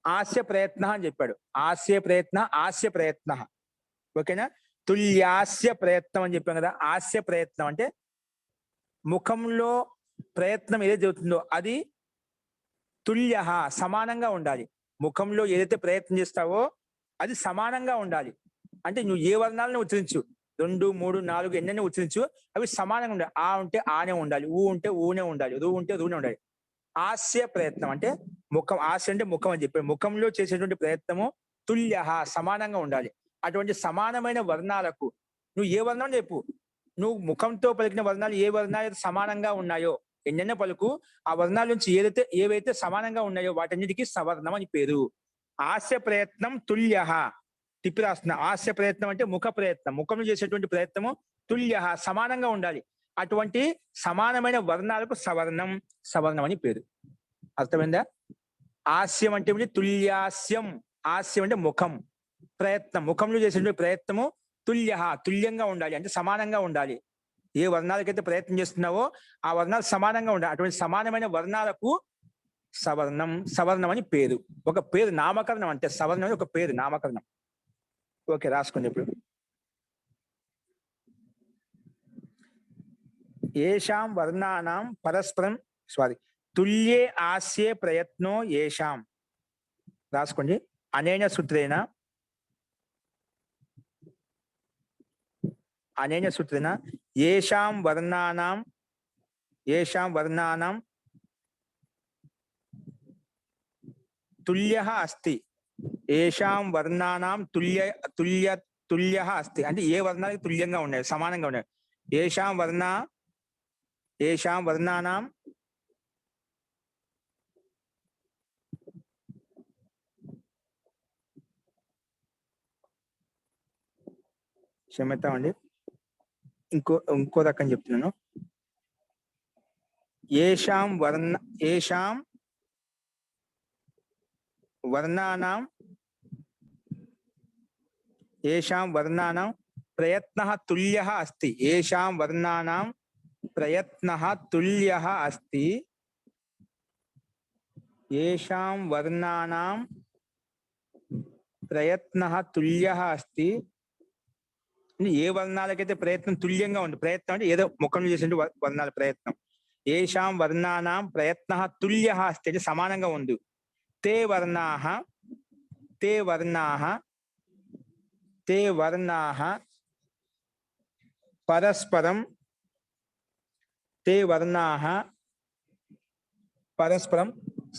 ఆస్య ప్రయత్న అని చెప్పాడు. ఆస్య ప్రయత్న ఆస్య ప్రయత్న. ఓకేనా? తుల్యాస్య ప్రయత్నం అని చెప్పాం కదా. ఆస్య ప్రయత్నం అంటే ముఖంలో ప్రయత్నం ఏదైతే జరుగుతుందో అది తుల్య సమానంగా ఉండాలి. ముఖంలో ఏదైతే ప్రయత్నం చేస్తావో అది సమానంగా ఉండాలి. అంటే నువ్వు ఏ వర్ణాలను ఉచ్చరించు, 2, 3, 4 ఎన్నైనా ఉచ్చరించు, అవి సమానంగా ఉండాలి. ఆ ఉంటే ఆనే ఉండాలి, ఊ ఉంటే ఊనే ఉండాలి, రు ఉంటే రూనే ఉండాలి. ఆస్య ప్రయత్నం అంటే ముఖం. ఆస్య అంటే ముఖం అని చెప్పాడు. ముఖంలో చేసేటువంటి ప్రయత్నము తుల్య సమానంగా ఉండాలి. అటువంటి సమానమైన వర్ణాలకు నువ్వు ఏ వర్ణం చెప్పు, నువ్వు ముఖంతో పలికిన వర్ణాలు ఏ వర్ణాలు అయితే సమానంగా ఉన్నాయో ఎన్నెన్న పలుకు, ఆ వర్ణాల నుంచి ఏవైతే సమానంగా ఉన్నాయో వాటన్నిటికీ సవర్ణం అని పేరు. ఆస్య ప్రయత్నం తుల్య, తిప్పి రాస్తున్నా. ఆస్య ప్రయత్నం అంటే ముఖ ప్రయత్నం, ముఖంలో చేసేటువంటి ప్రయత్నము తుల్య సమానంగా ఉండాలి. అటువంటి సమానమైన వర్ణాలకు సవర్ణం అని పేరు. అర్థమైందా? ఆస్యం అంటే ఏమిటి? తుల్యాస్యం. ఆస్యం అంటే ముఖం, ప్రయత్నం, ముఖంలో చేసేటువంటి ప్రయత్నము తుల్యంగా ఉండాలి, అంటే సమానంగా ఉండాలి. ఏ వర్ణాలకైతే ప్రయత్నం చేస్తున్నావో ఆ వర్ణాలు సమానంగా ఉండాలి. అటువంటి సమానమైన వర్ణాలకు సవర్ణం అని పేరు. ఒక పేరు, నామకరణం. అంటే సవర్ణం అని ఒక పేరు, నామకరణం. ఓకే, రాసుకోండి ఇప్పుడు. ఏషాం వర్ణానాం పరస్పరం తుల్యే ఆస్యే ప్రయత్నో ఏషాం. రాసుకోండి. అనేన సూత్రేణ ఏషాం వర్ణానాం తుల్యః అస్తి. ఏషాం వర్ణానాం తుల్యః అస్తి అంటే ఏ వర్ణాలకు తుల్యంగా ఉన్నాయి, సమానంగా ఉన్నాయి. ఏషాం వర్ణానాం క్షమిస్తామండి, ఇంకో రకం చెప్తున్నాను. ఏషాం వర్ణానాం ప్రయత్నః తుల్యః అస్తి. ఏషాం వర్ణానాం ప్రయత్నః తుల్యః అస్తి. ఏషాం వర్ణానాం ప్రయత్నః తుల్యః అస్తి. ఏ వర్ణాలకైతే ప్రయత్నం తుల్యంగా ఉంది, ప్రయత్నం అంటే ఏదో ముఖం చేసే వర్ణాల ప్రయత్నం. ఏషాం వర్ణానాం ప్రయత్నః తుల్యః అస్తి అంటే సమానంగా ఉంది. తే వర్ణాః పరస్పరం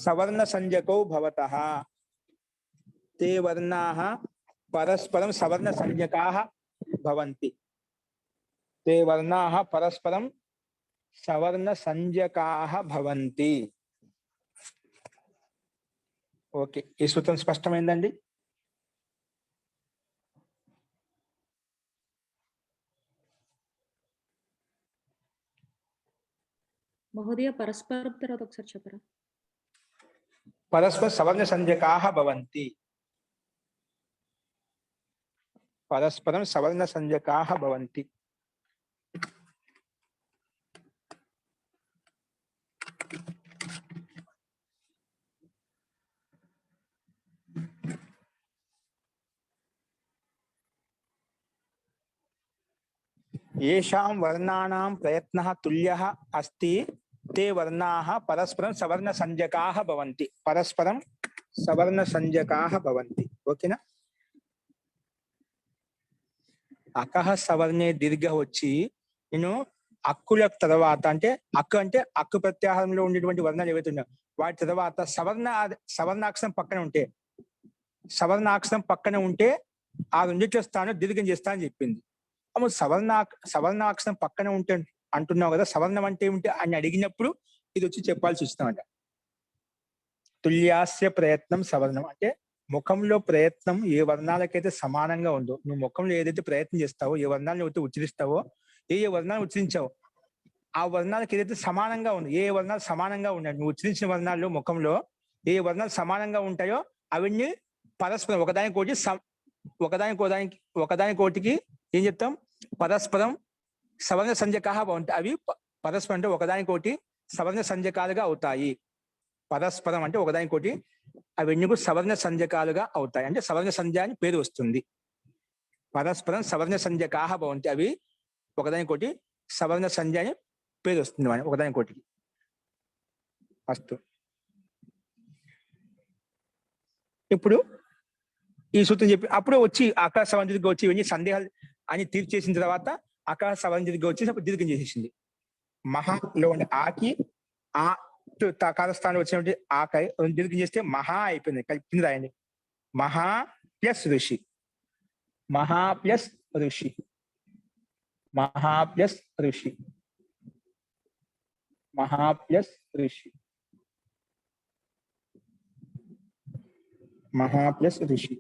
సవర్ణ సంజ్ఞకౌ భవతః. తే వర్ణాః పరస్పరం సవర్ణ సంజ్ఞకాః భవంతి. తే వర్ణాః పరస్పరం సవర్ణ సంజ్ఞకాః భవంతి. ఓకే, ఈ సూత్రం స్పష్టమైందండి.
మహోదయ పరస్పరం తర్వాత ఒకసారి చెప్పరా?
పరస్పర సవర్ణ సంజ్ఞకాః భవంతి. పరస్పరం సవర్ణ సంజ్ఞకాః భవంతి. ఏషాం వర్ణానాం ప్రయత్నః తుల్యః అస్తి. తే వర్ణాః పరస్పరం సవర్ణ సంజ్ఞకాః భవంతి. పరస్పరం సవర్ణ సంజ్ఞకాః భవంతి. ఓకేనా? అకహ సవర్ణే దీర్ఘ వచ్చి నేను అక్కుల తర్వాత అంటే అక్కు ప్రత్యాహారంలో ఉండేటువంటి వర్ణాలు ఏవైతే ఉన్నాయో వాటి తర్వాత సవర్ణాక్షరం పక్కన ఉంటే ఆ రెండిట్లో స్థానం దీర్ఘం చేస్తా అని చెప్పింది. అప్పుడు సవర్ణాక్షరం పక్కన ఉంటే అంటున్నావు కదా, సవర్ణం అంటే ఏమిటి అని అడిగినప్పుడు ఇది వచ్చి చెప్పాల్సి వస్తుందట. తుల్యాస్య ప్రయత్నం సవర్ణం అంటే ముఖంలో ప్రయత్నం ఏ వర్ణాలకైతే సమానంగా ఉందో, నువ్వు ముఖంలో ఏదైతే ప్రయత్నం చేస్తావో, ఏ వర్ణాలను అయితే ఉచ్చరిస్తావో, ఏ వర్ణాలను ఉచ్చరించావో ఆ వర్ణాలకు ఏదైతే సమానంగా ఉంది, ఏ వర్ణాలు సమానంగా ఉన్నాయి, నువ్వు ఉచ్చరించిన వర్ణాల్లో ముఖంలో ఏ వర్ణాలు సమానంగా ఉంటాయో అవన్నీ పరస్పరం ఒకదానికోటికి ఏం చెప్తాం? పరస్పరం సవర్ణ సంజ్ఞకాః ఉంటాయి. అవి పరస్పరం అంటే ఒకదానికోటి సవర్ణ సంజ్ఞకాలుగా అవుతాయి. పరస్పరం అంటే ఒకదానికోటి అవన్నీ సవర్ణ సంజ్ఞకాలుగా అవుతాయి. అంటే సవర్ణ సంజ్ఞ అని పేరు వస్తుంది. పరస్పరం సవర్ణ సంజ్ఞకాః భవంతి. అవి ఒకదానికోటి సవర్ణ సంజ్ఞ అని పేరు వస్తుంది ఒకదానికోటికి. ఫస్ట్ ఇప్పుడు ఈ సూత్రం చెప్పి అప్పుడు వచ్చి ఆకాశ సవర్ణదిగా వచ్చి ఇవన్నీ సందేహాలు అని తీర్చేసిన తర్వాత ఆకాశ సవర్ణదిగా వచ్చేసి అప్పుడు దీర్ఘం చేసేసింది. మహాలో ఉండే ఆకి ఆ కాలస్థానం వచ్చినటువంటి ఆకాయ దీర్ఘం చేస్తే మహా అయిపోయింది. కలిపి రాయండి. మహా ప్లస్ ఋషి. మహా ప్లస్ ఋషి. మహా ప్లస్ ఋషి. మహా ప్లస్ ఋషి.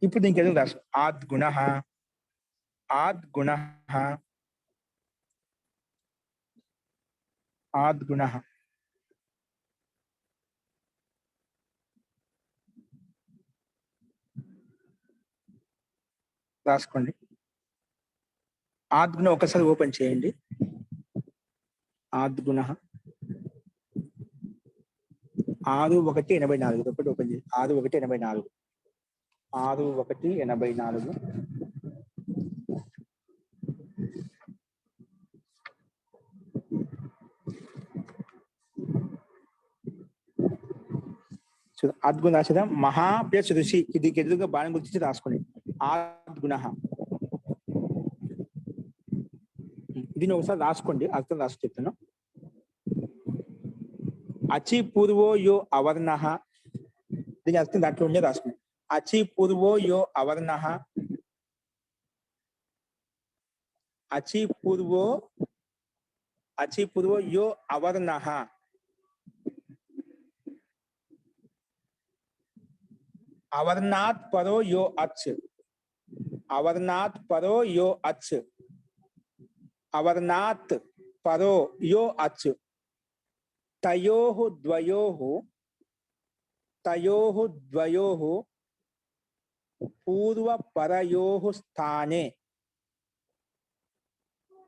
ఇప్పుడు దీనికి ఎదురు రాసు. ఆద్గుణ. ఆద్గుణ. ఆద్గుణ. రాసుకోండి. ఆద్గుణ ఒకసారి ఓపెన్ చేయండి. ఆద్గుణ 6184. ఒకటి ఓపెన్ చేయండి. 6184. 6184. ఆద్గుణ రాసేదా. మహా ప్లస్ ఋషి. ఇది ఎదురుగా బాణం గురించి రాసుకోండి. ఆద్గుణ. దీన్ని ఒకసారి రాసుకోండి. అర్థం రాసి చెప్తాను. అచి పూర్వో యో అవర్ణ. దీని అర్థం దాంట్లో ఉండే రాసుకోండి. అచి పూర్వో యో అవర్ణ. అచి పూర్వో యో అవర్ణ. అవర్ణాత్ పరో యో అచ్. అవర్ణాత్ పరో యో అచ్. అవర్ణాత్ పరో యో అచ్. తయోః ద్వయోః పూర్వపరయోః స్థానే.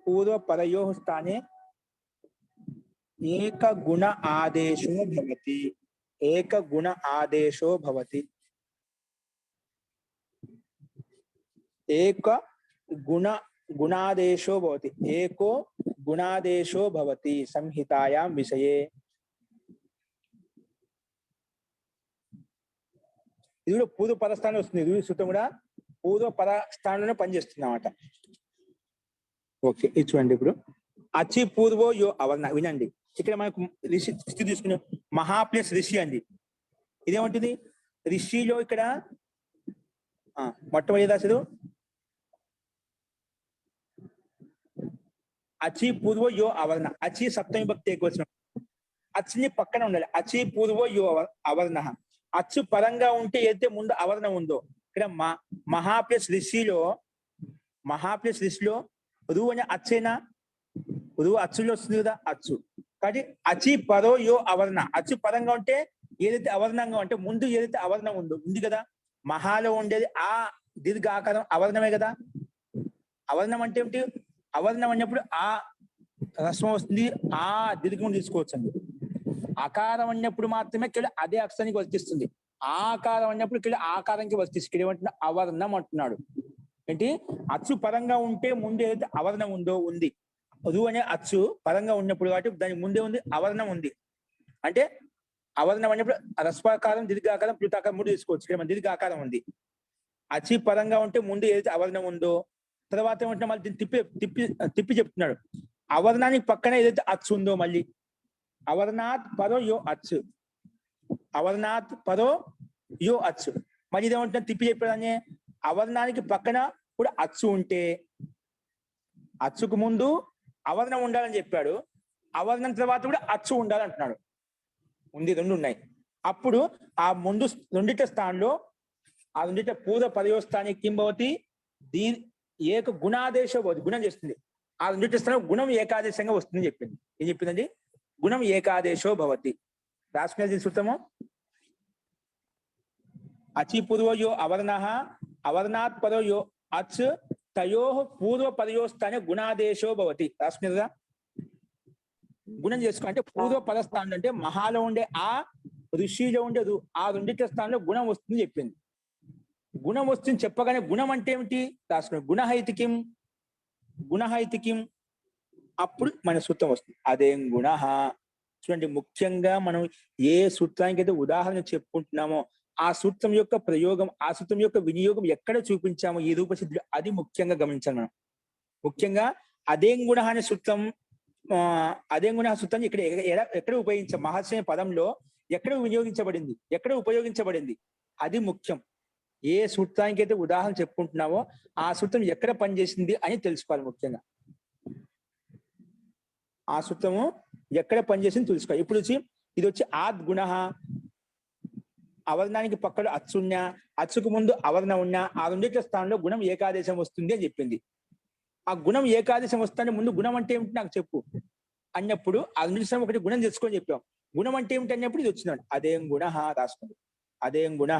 పూర్వపరయోః స్థానే ఏకగుణ ఆదేశో భవతి. ఏకగుణ ఆదేశో భవతి. గుణాదేశో భవతి. ఏకో గుణాదేశో భవతి సంహితాయాం విషయే. ఇది కూడా పూర్వ పరస్థానం వస్తుంది. ఇది సూత్రం కూడా పూర్వ పరస్థానంలోనే పనిచేస్తుంది అన్నమాట. ఓకే, ఇది చూడండి. ఇప్పుడు అచి పూర్వో యో అవర్ణ. వినండి, ఇక్కడ మనకు ఋషి స్థితి తీసుకుని మహా ప్లస్ ఋషి అండి. ఇదేమంటుంది? ఋషిలో ఇక్కడ మొట్టమొదటి రాశారు అచి పూర్వో యో అవర్ణ. అచి సప్తమి భక్తి ఏకవచనం. అచ్చిని పక్కన ఉండాలి. అచి పూర్వో యో అవర్ణ. అచ్చు పరంగా ఉంటే ఏదైతే ముందు అవర్ణం ఉందో, ఇక్కడ మహా ప్లస్ ఋషిలో రు అనే అచ్చేనా? రు అచ్చులో వస్తుంది కదా, అచ్చు. కాబట్టి అచి పరో యో అవర్ణ. అచ్చు పరంగా ఉంటే ఏదైతే అవర్ణంగా ఉంటే ముందు ఏదైతే అవర్ణం ఉందో ఉంది కదా, మహాలో ఉండేది ఆ దీర్ఘ ఆకారం అవర్ణమే కదా. అవర్ణం అంటే ఏమిటి? అవర్ణం అన్నప్పుడు ఆ రస్వం వస్తుంది, ఆ దీర్ఘం తీసుకోవచ్చు అండి. ఆకారం అన్నప్పుడు మాత్రమే కేవలం అదే అక్షరానికి వర్తిస్తుంది. ఆకారం అన్నప్పుడు కేవలం ఆకారానికి వర్తిస్తుంది. ఇక్కడ ఏమంటున్నా? అవర్ణం అంటున్నాడు. ఏంటి? అచ్చు పరంగా ఉంటే ముందు ఏదైతే అవర్ణం ఉందో ఉంది. రు అనే అచ్చు పరంగా ఉన్నప్పుడు కాబట్టి దాని ముందే ఉంది అవర్ణం ఉంది. అంటే అవర్ణం అన్నప్పుడు రస్వాకారం, దీర్ఘాకారం, ప్లుతాకారం మూడు తీసుకోవచ్చు. ఇక్కడ మన దీర్ఘాకారం ఉంది. అచి పరంగా ఉంటే ముందు ఏదైతే అవర్ణం ఉందో, తర్వాత ఏమంటున్నా మళ్ళీ దీన్ని తిప్పి చెప్తున్నాడు. అవర్ణానికి పక్కన ఏదైతే అచ్చు ఉందో మళ్ళీ అవర్ణాత్ పరో యో అచ్చు. అవర్ణాత్ పరో యో అచ్చు. మరి ఇదేమంటున్నా తిప్పి చెప్పాడని, అవర్ణానికి పక్కన కూడా అచ్చు ఉంటే అచ్చుకు ముందు అవర్ణం ఉండాలని చెప్పాడు. అవర్ణం తర్వాత కూడా అచ్చు ఉండాలంటున్నాడు. ఉంది, రెండు ఉన్నాయి. అప్పుడు ఆ ముందు రెండిట స్థానంలో ఆ రెండిట పూర్వ పర్యోస్థానికి కిం భవతి? ఏక గుణాదేశ భవతి. గుణం చేస్తుంది. ఆ రెండిట స్థానం గుణం ఏకాదేశంగా వస్తుందని చెప్పింది. ఏం చెప్పిందండి? గుణం ఏకాదేశో భవతి. రాసుకునేది సూత్రము. అచి పూర్వో యో అవర్ణ. అవర్ణాత్ పరో యో అచ్. తయోః పూర్వ పరయోస్థానే గుణాదేశో భవతి. రాసుకునేదా? గుణం చేసుకో అంటే పూర్వ పరస్థానం అంటే మహాలో ఉండే ఆ, ఋషిలో ఉండే ఆ రెండిట స్థానంలో గుణం వస్తుంది చెప్పింది. గుణం వస్తుంది చెప్పగానే గుణం అంటే ఏమిటి రాసుకున్నాడు? గుణహైతికిం. అప్పుడు మన సూత్రం వస్తుంది. అదేం గుణ. చూడండి, ముఖ్యంగా మనం ఏ సూత్రానికి అయితే ఉదాహరణ చెప్పుకుంటున్నామో ఆ సూత్రం యొక్క ప్రయోగం, ఆ సూత్రం యొక్క వినియోగం ఎక్కడ చూపించామో ఈ రూపసిద్ధులు, అది ముఖ్యంగా గమనించాలి మనం. ముఖ్యంగా అదేం గుణ అనే సూత్రం, అదేం గుణ సూత్రం ఇక్కడ ఎక్కడ ఉపయోగించాం? మహర్షి పదంలో ఎక్కడ వినియోగించబడింది, ఎక్కడ ఉపయోగించబడింది, అది ముఖ్యం. ఏ సూత్రానికి అయితే ఉదాహరణ చెప్పుకుంటున్నామో ఆ సూత్రం ఎక్కడ పనిచేసింది అని తెలుసుకోవాలి. ముఖ్యంగా ఆ సూత్రము ఎక్కడ పనిచేసింది తెలుసుకోవాలి. ఇప్పుడు వచ్చి ఇది వచ్చి ఆద్ గుణ, అవర్ణానికి పక్కన అచ్చున్న, అచ్చుకు ముందు అవర్ణ ఉన్న, ఆ రెండింటి స్థానంలో గుణం ఏకాదేశం వస్తుంది అని చెప్పింది. ఆ గుణం ఏకాదేశం వస్తానే ముందు గుణం అంటే ఏమిటి నాకు చెప్పు అన్నప్పుడు ఆ రెండింటి స్థానం ఒకటి గుణం తెచ్చుకొని చెప్పాం. గుణం అంటే ఏమిటి అన్నప్పుడు ఇది వచ్చిందండి. అదేం గుణ రాసుకోండి. అదేం గుణ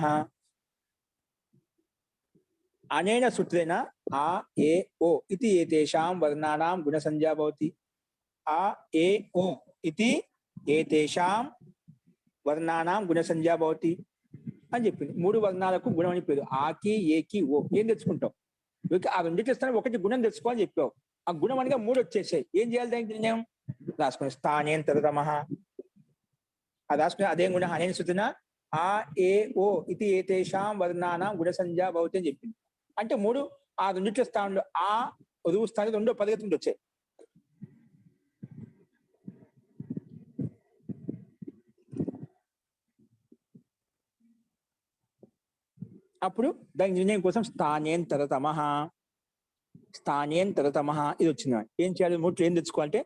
అనేన సూత్రేణ ఆ ఏ ఓ ఇది ఏతేషాం వర్ణానాం గుణ సంజ్ఞా భవతి. ఆ ఏ ఓ ఇది ఏతేషాం వర్ణానాం గుణ సంజ్ఞా భవతి అని చెప్పింది. 3 వర్ణాలకు గుణం అని పేరు. ఆకి, ఏకి, ఓ. ఏం తెచ్చుకుంటావు? ఆ రెండింటి స్థానం ఒకటి గుణం తెచ్చుకోవాలని చెప్పావు. ఆ గుణం అనగా 3 వచ్చేసాయి. ఏం చేయాలి దానికి నిర్ణయం రాసుకుని స్థానేంతరతమః అది రాసుకుని అదేం గుణ అనేన సూత్రేణ ఆ ఏ ఓ ఇది ఏతేషాం వర్ణానాం గుణ సంజ్ఞా భవతి అని చెప్పింది. అంటే 3 ఆ రెండింటి స్థానంలో ఆ రువు స్థానం 2వ పదగతి నుండి వచ్చాయి. అప్పుడు దాని నిర్ణయం కోసం స్థానేంతరతమః ఇది వచ్చింది. ఏం చేయాలి? 3 ఏం తెచ్చుకోవాలంటే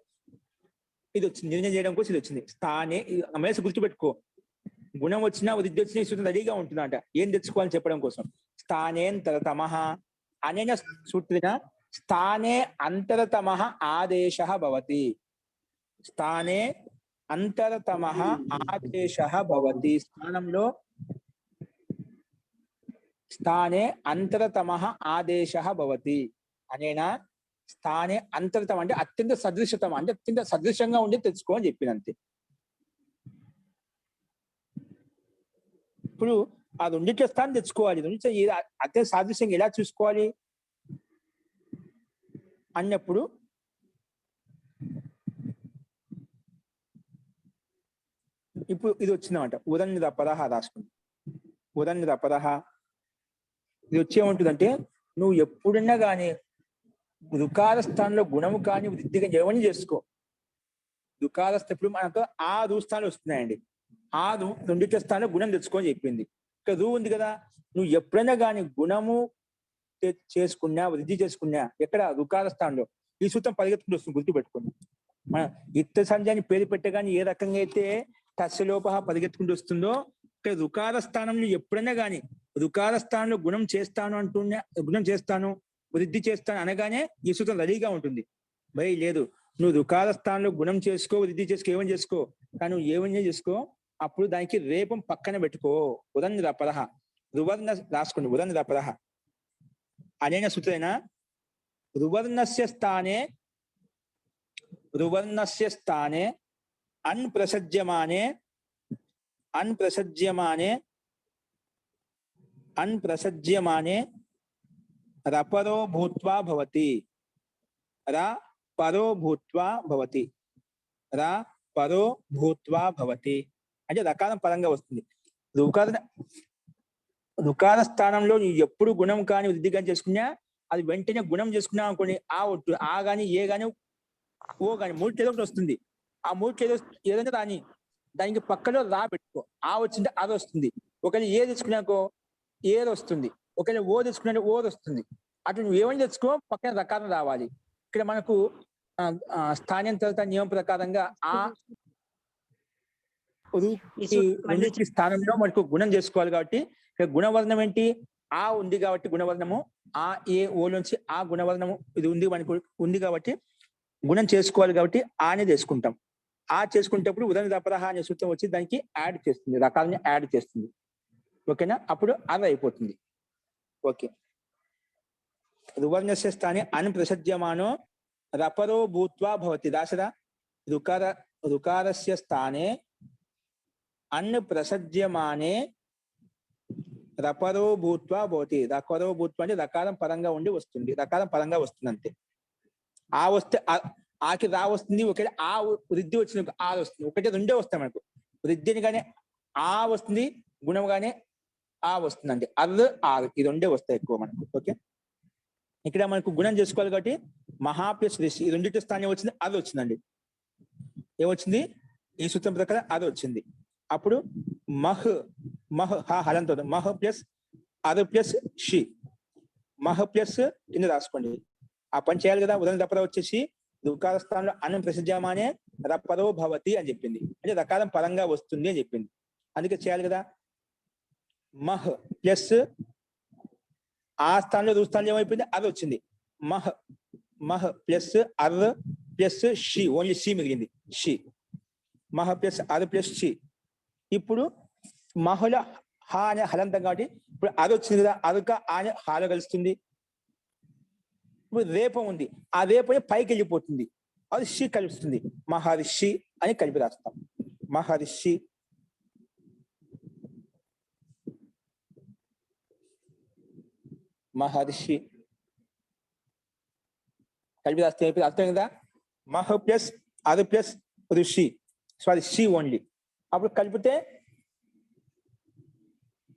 ఇది వచ్చింది. నిర్ణయం చేయడం కోసం ఇది వచ్చింది. స్థానే మేసి గుర్తుపెట్టుకో, గుణం వచ్చినా వృద్ధి వచ్చినా ఈ సూత్రం రెడీగా ఉంటుందంట. ఏం తెచ్చుకోవాలని చెప్పడం కోసం స్థానేంతరతమః అనేన సూత్రేణ స్థానే అంతరతమః ఆదేశః భవతి. స్థానే అంతరతమః ఆదేశః భవతి. స్థానే అంతరతమః ఆదేశః భవతి అనేన స్థానే అంతరతమ అంటే అత్యంత సదృశతం, అంటే అత్యంత సదృశంగా ఉండి తెచ్చుకో అని చెప్పినంతే. ఇప్పుడు ఆ రెండింటి స్థానం తెచ్చుకోవాలి. అత్యంత సాదృశ్యంగా ఎలా చూసుకోవాలి అన్నప్పుడు ఇప్పుడు ఇది వచ్చిందన్నమాట. ఉదన్నిద పదహ రాసుకుంది. ఉదన్నిద పదహ ఇది వచ్చేముంటుందంటే నువ్వు ఎప్పుడన్నా కానీ దుకార స్థానంలో గుణము కానీ వృద్ధిగా ఎవరిని చేసుకో. దుకార ఇప్పుడు మనకు ఆ స్థానాలు వస్తున్నాయండి. ఆ రెండింటి స్థానంలో గుణం తెచ్చుకొని చెప్పింది. ఇక్కడ రూ ఉంది కదా, నువ్వు ఎప్పుడైనా కానీ గుణము చేసుకున్నా వృద్ధి చేసుకున్నా ఎక్కడ దుకార స్థానంలో ఈ సూత్రం పరిగెత్తుకుంటూ వస్తుంది. గుర్తుపెట్టుకుని మన ఇత్త సంధ్యాన్ని పేరు పెట్టగానే ఏ రకంగా అయితే తస్యలోప పరిగెత్తుకుంటూ వస్తుందో ఇక్కడ రుకార స్థానంలో ఎప్పుడైనా కానీ రుకార స్థానంలో గుణం చేస్తాను అంటున్నా, గుణం చేస్తాను వృద్ధి చేస్తాను అనగానే ఈ సూత్రం రెడీగా ఉంటుంది. భయ్ లేదు, నువ్వు రుకార స్థానంలో గుణం చేసుకో వృద్ధి చేసుకో ఏమని చేసుకో, కానీ నువ్వు ఏమని చేసుకో అప్పుడు దానికి రేపం పక్కన పెట్టుకో. ఉదన్ రపరహ రువర్ణ రాసుకోండి. ఉదన్ రపరహ అనేన సూత్రేణ రువర్ణస్య స్థానే అన్ప్రసజ్యమానే రపరో భూత్వా భవతి. రపరో భూత్వా భవతి అంటే రకారం పరంగా వస్తుంది. రుకార స్థానంలో నువ్వు ఎప్పుడు గుణం కానీ వృద్ధి కానీ చేసుకున్నా అది వెంటనే గుణం చేసుకున్నావు అనుకోండి, ఆ గాని ఏ గాని ఓ గాని 3 ఏదో ఒకటి వస్తుంది. ఆ 3 ఏదైనా రాని దానికి పక్కలో రా పెట్టుకో. ఆ వచ్చింటే అది వస్తుంది. ఒకవేళ ఏ తెచ్చుకున్నాకో ఏది వస్తుంది. ఒకవేళ ఓ తెచ్చుకున్నా ఓది వస్తుంది. అటు నువ్వు ఏమని తెచ్చుకో పక్కన రకారం రావాలి. ఇక్కడ మనకు స్థానాంతరత నియమం ప్రకారంగా ఆ రెండింటి స్థానంలో మనకు గుణం చేసుకోవాలి. కాబట్టి ఇక్కడ గుణవర్ణం ఏంటి? ఆ ఉంది కాబట్టి గుణవర్ణము ఆ ఏ ఓ నుంచి ఆ గుణవర్ణము ఇది ఉంది మనకు ఉంది కాబట్టి గుణం చేసుకోవాలి. కాబట్టి ఆనే చేసుకుంటాం. ఆ చేసుకునేటప్పుడు ఉదయం దపరహ అనే సూత్రం వచ్చి దానికి యాడ్ చేస్తుంది, రకాలని యాడ్ చేస్తుంది. ఓకేనా? అప్పుడు అది అయిపోతుంది. ఓకే. రువర్ణస్య స్థానే అన్ప్రసజ్యమానో రపరో భూత్వా భవతి. దాసరా రుకారస్య స్థానే అన్ప్రసజ్యమానే రపరో భూత్వా భవతి. రపరో భూత్వా అంటే రకారం పరంగా ఉండి వస్తుంది. రకారం పరంగా వస్తుంది అంతే. ఆ వస్తే ఆకి రా వస్తుంది. ఒకటి ఆ వృద్ధి వచ్చిన ఆ వస్తుంది. ఒకటి రెండే వస్తాయి మనకు. వృద్ధిని కానీ ఆ వస్తుంది, గుణం కానీ ఆ వస్తుందండి. ఆరు ఈ రెండే వస్తాయి ఎక్కువ మనకు. ఓకే, ఇక్కడ మనకు గుణం చేసుకోవాలి కాబట్టి మహాప్లస్ రిషి ఈ రెండింటి స్థానం వచ్చింది, అది వచ్చిందండి. ఏమొచ్చింది? ఈ సూత్రం ప్రకారం అది వచ్చింది. అప్పుడు మహ్ మహ్ హా హలంతో మహ్ ప్లస్ అర్ ప్లస్ షి, మహ్ ప్లస్ కింద రాసుకోండి. ఆ పని చేయాలి కదా. ఉదయం దప్పర వచ్చేసి దుకార స్థానంలో అన్నం ప్రసిద్ధమానే రపరో భవతి అని చెప్పింది, అంటే రకారం పరంగా వస్తుంది అని చెప్పింది. అందుకే చేయాలి కదా. మహ్ ప్లస్ ఆ స్థానంలో రుస్థానంలో ఏమైపోయింది, అర్ వచ్చింది. మహ్ మహ్ ప్లస్ అర్ ప్లస్ షి, ఓన్లీ షి మిగిలింది. షి, మహ ప్లస్ అర్ ప్లస్ షి. ఇప్పుడు మహుల హా అనే హలంతం కాబట్టి ఇప్పుడు అర్ వచ్చింది కదా, అరుక అనే హాలో కలుస్తుంది. ఇప్పుడు రేపం ఉంది, ఆ రేపం పైకి వెళ్ళిపోతుంది, అది షి కలుస్తుంది. మహర్షి అని కలిపి రాస్తాం. మహర్షి, మహర్షి కలిపి రాస్తే అర్థం కదా. మహ ప్లస్ అర్ ప్లస్ ఋషి, సారీ షి ఓన్లీ. అప్పుడు కలిపితే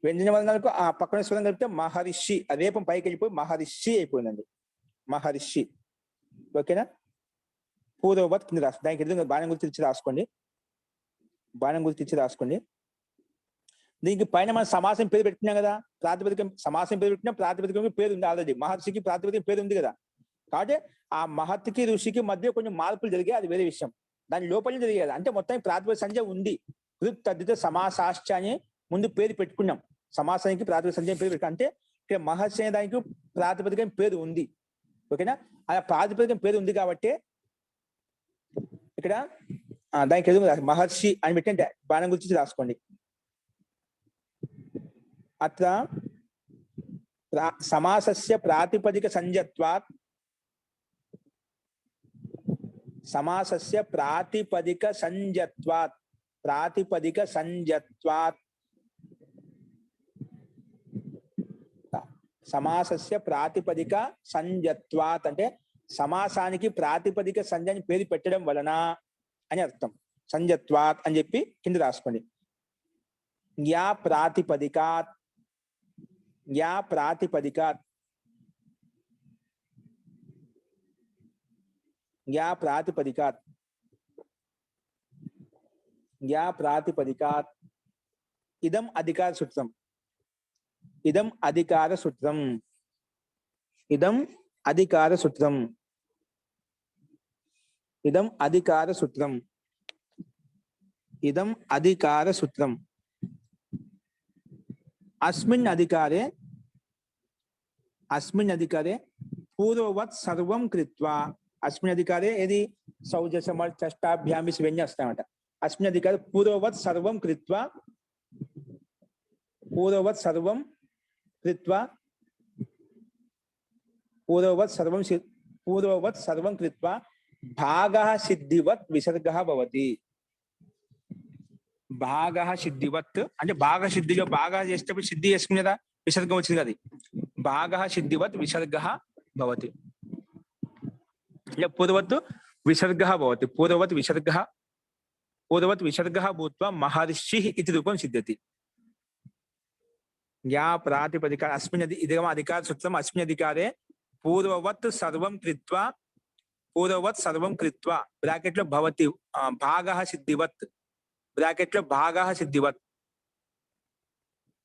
వ్యంజన వర్ణాలకు ఆ పక్కన స్వరం కలిపితే మహర్షి, ఆ రేపం పైకి వెళ్ళిపోయి మహర్షి అయిపోయిందండి. మహర్షి, ఓకేనా. పూర్వవత్ కింద రాసుకోండి. దానికి ఎదురుగా బాణం గుర్తు ఇచ్చి రాసుకోండి. బాణం గుర్తు ఇచ్చి రాసుకోండి. దీనికి పైన మనం సమాసం పేరు పెట్టినాం కదా, ప్రాతిపదికం సమాసం పేరు పెట్టినా ప్రాతిపదికం పేరు ఉంది ఆల్రెడీ. మహర్షికి ప్రాతిపదికం పేరు ఉంది కదా. కాబట్టి ఆ మహత్కి ఋషికి మధ్య కొంచెం మార్పులు జరిగాయి, అది వేరే విషయం. దాని లోపలే జరిగేది అంటే మొత్తం ప్రాతిపదిక సంఖ్య ఉంది. కృత్ తద్దిత సమాసాశ్చ అని ముందు పేరు పెట్టుకున్నాం. సమాసానికి ప్రాతిపదిక సంఖ్య పేరు పెట్టు అంటే ఇక్కడ మహర్షి అనే దానికి ప్రాతిపదికం పేరు ఉంది, ఓకేనా. ఆ ప్రాతిపదికం పేరు ఉంది కాబట్టి ఇక్కడ దానికి ఎదురు మహర్షి అని పెట్టండి. బాణం గురించి రాసుకోండి. అత్ర సమాసస్య ప్రాతిపదిక సంజత్వాత్, సమాసస్య ప్రాతిపదిక సంజత్వాత్, ప్రాతిపదిక సంజత్వాత్, సమాసస్య ప్రాతిపదిక సంజత్వాత్ అంటే సమాసానికి ప్రాతిపదిక సంజని పేరు పెట్టడం వలన అని అర్థం. సంజత్వాత్ అని చెప్పి కింద రాసుకోండి. యా ప్రాతిపదికాత్, యా ప్రాతిపదికాత్, యా ప్రాతిపదికాత్, యా ప్రాతిపదికాత్. ఇదం అధికార సూత్రం, ఇదం అధికార సూత్రం, ఇదం అధికార సూత్రం, ఇదం అధికార సూత్రం, ఇదం అధికార సూత్రం. అస్మిన్ అధికారే, అస్మిన్ అధికారే పూర్వవత్ సర్వం కృత్వా. అస్మిన్ అధికారే ఏది సౌజ సమర్ చష్టాభ్యామి ఇవన్నీ వస్తాయన్నమాట. అస్మిన్ అధికారే పూర్వవత్ సర్వం కృత్వా, పూర్వవత్ సర్వం కృత్వా, పూర్వవత్ సర్వం, పూర్వవత్ సర్వం కృత్వా భాగః సిద్ధివత్ విసర్గః భవతి. భాగః సిద్ధివత్ అంటే భాగ సిద్ధిలో బాగా చేసేటప్పుడు సిద్ధి చేసుకుని కదా విసర్గం వచ్చింది కదా. భాగః సిద్ధివత్ విసర్గః భవతి, పూర్వవత్ విసర్గః భవతి. పూర్వవత్ విసర్గః, పూర్వవత్ విసర్గః భూత్వా మహర్షి ఇది రూపం సిద్ధ్యతి. యా ప్రాతిపదిక అస్మిన్ ఇదం అధికార సూత్రం. అస్మిన్ అధికారే పూర్వవత్ సర్వం కృత్వా, పూర్వవత్ సర్వం కృత్వా బ్రాకెట్ లో భవతి భాగః సిద్ధివత్, బ్రాకెట్ లో భాగః సిద్ధివత్,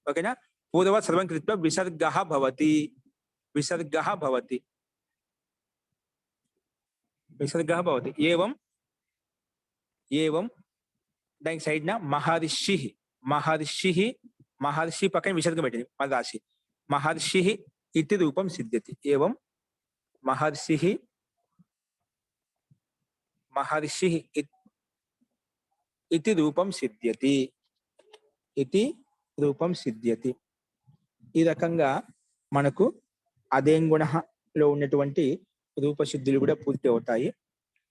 ఓకేనా. పూర్వవత్ సర్వం కృత్వా విసర్గః భవతి, విసర్గః భవతి, విసర్గః భవతి. ఏవం, ఏవం దానికి సైడ్ నా మహర్షి, మహర్షి, మహర్షి పక్కన విసర్గం పెట్టింది మన రాశి. మహర్షి ఇతి రూపం సిద్ధ్యతి. ఏవం మహర్షి, మహర్షి ఇతి రూపం సిద్ధ్యతి, ఇతి రూపం సిద్ధ్యతి. ఈ రకంగా మనకు అదేంగుణలో ఉన్నటువంటి రూపసిద్ధులు కూడా పూర్తి అవుతాయి.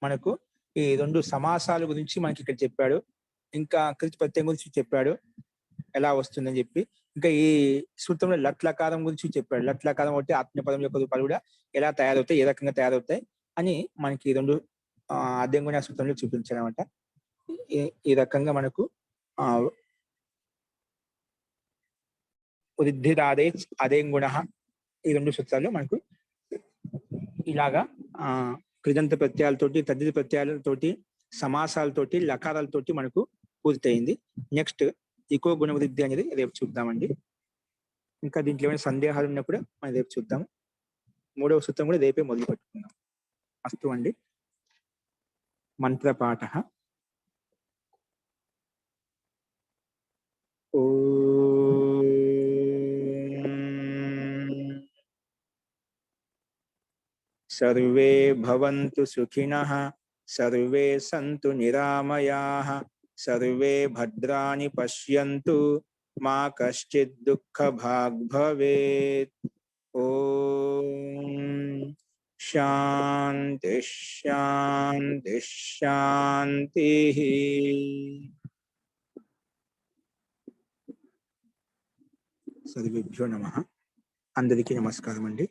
మనకు ఈ రెండు సమాసాల గురించి మనకి ఇక్కడ చెప్పాడు, ఇంకా కృతి ప్రత్యయం గురించి చెప్పాడు ఎలా వస్తుందని చెప్పి, ఇంకా ఈ సూత్రంలో లట్లకారం గురించి చెప్పాడు. లట్లకారం ఒకటి ఆత్మీయపదం యొక్క రూపాలు కూడా ఎలా తయారవుతాయి, ఏ రకంగా తయారవుతాయి అని మనకి ఈ రెండు అదేంగుణ సూత్రంలో చూపించారనమాట. ఈ రకంగా మనకు వృద్ధిరాదే అదేంగుణ ఈ రెండు సూత్రాలు మనకు ఇలాగా కృదంత ప్రత్యయాలతోటి, తద్దిత ప్రత్యయాలతోటి, సమాసాలతోటి, లకారాలతోటి మనకు పూర్తయింది. నెక్స్ట్ ఇకో గుణవృద్ధి అనేది రేపు చూద్దామండి. ఇంకా దీంట్లో ఏమైనా సందేహాలు ఉన్నా కూడా మనం రేపు చూద్దాం. 3వ సూత్రం కూడా రేపే మొదలు పెట్టుకుందాం. అస్తు అండి. మంత్రపాఠ. సర్వే భవంతు సుఖినః, సర్వే సంతు నిరామయాః, సర్వే భద్రాణి పశ్యంతు, మా కశ్చిద్ దుఃఖభాగ్ భవేత్. ఓం శాంతి శాంతి శాంతి. సర్వేభ్యో నమః. అందరికీ నమస్కారం అండి.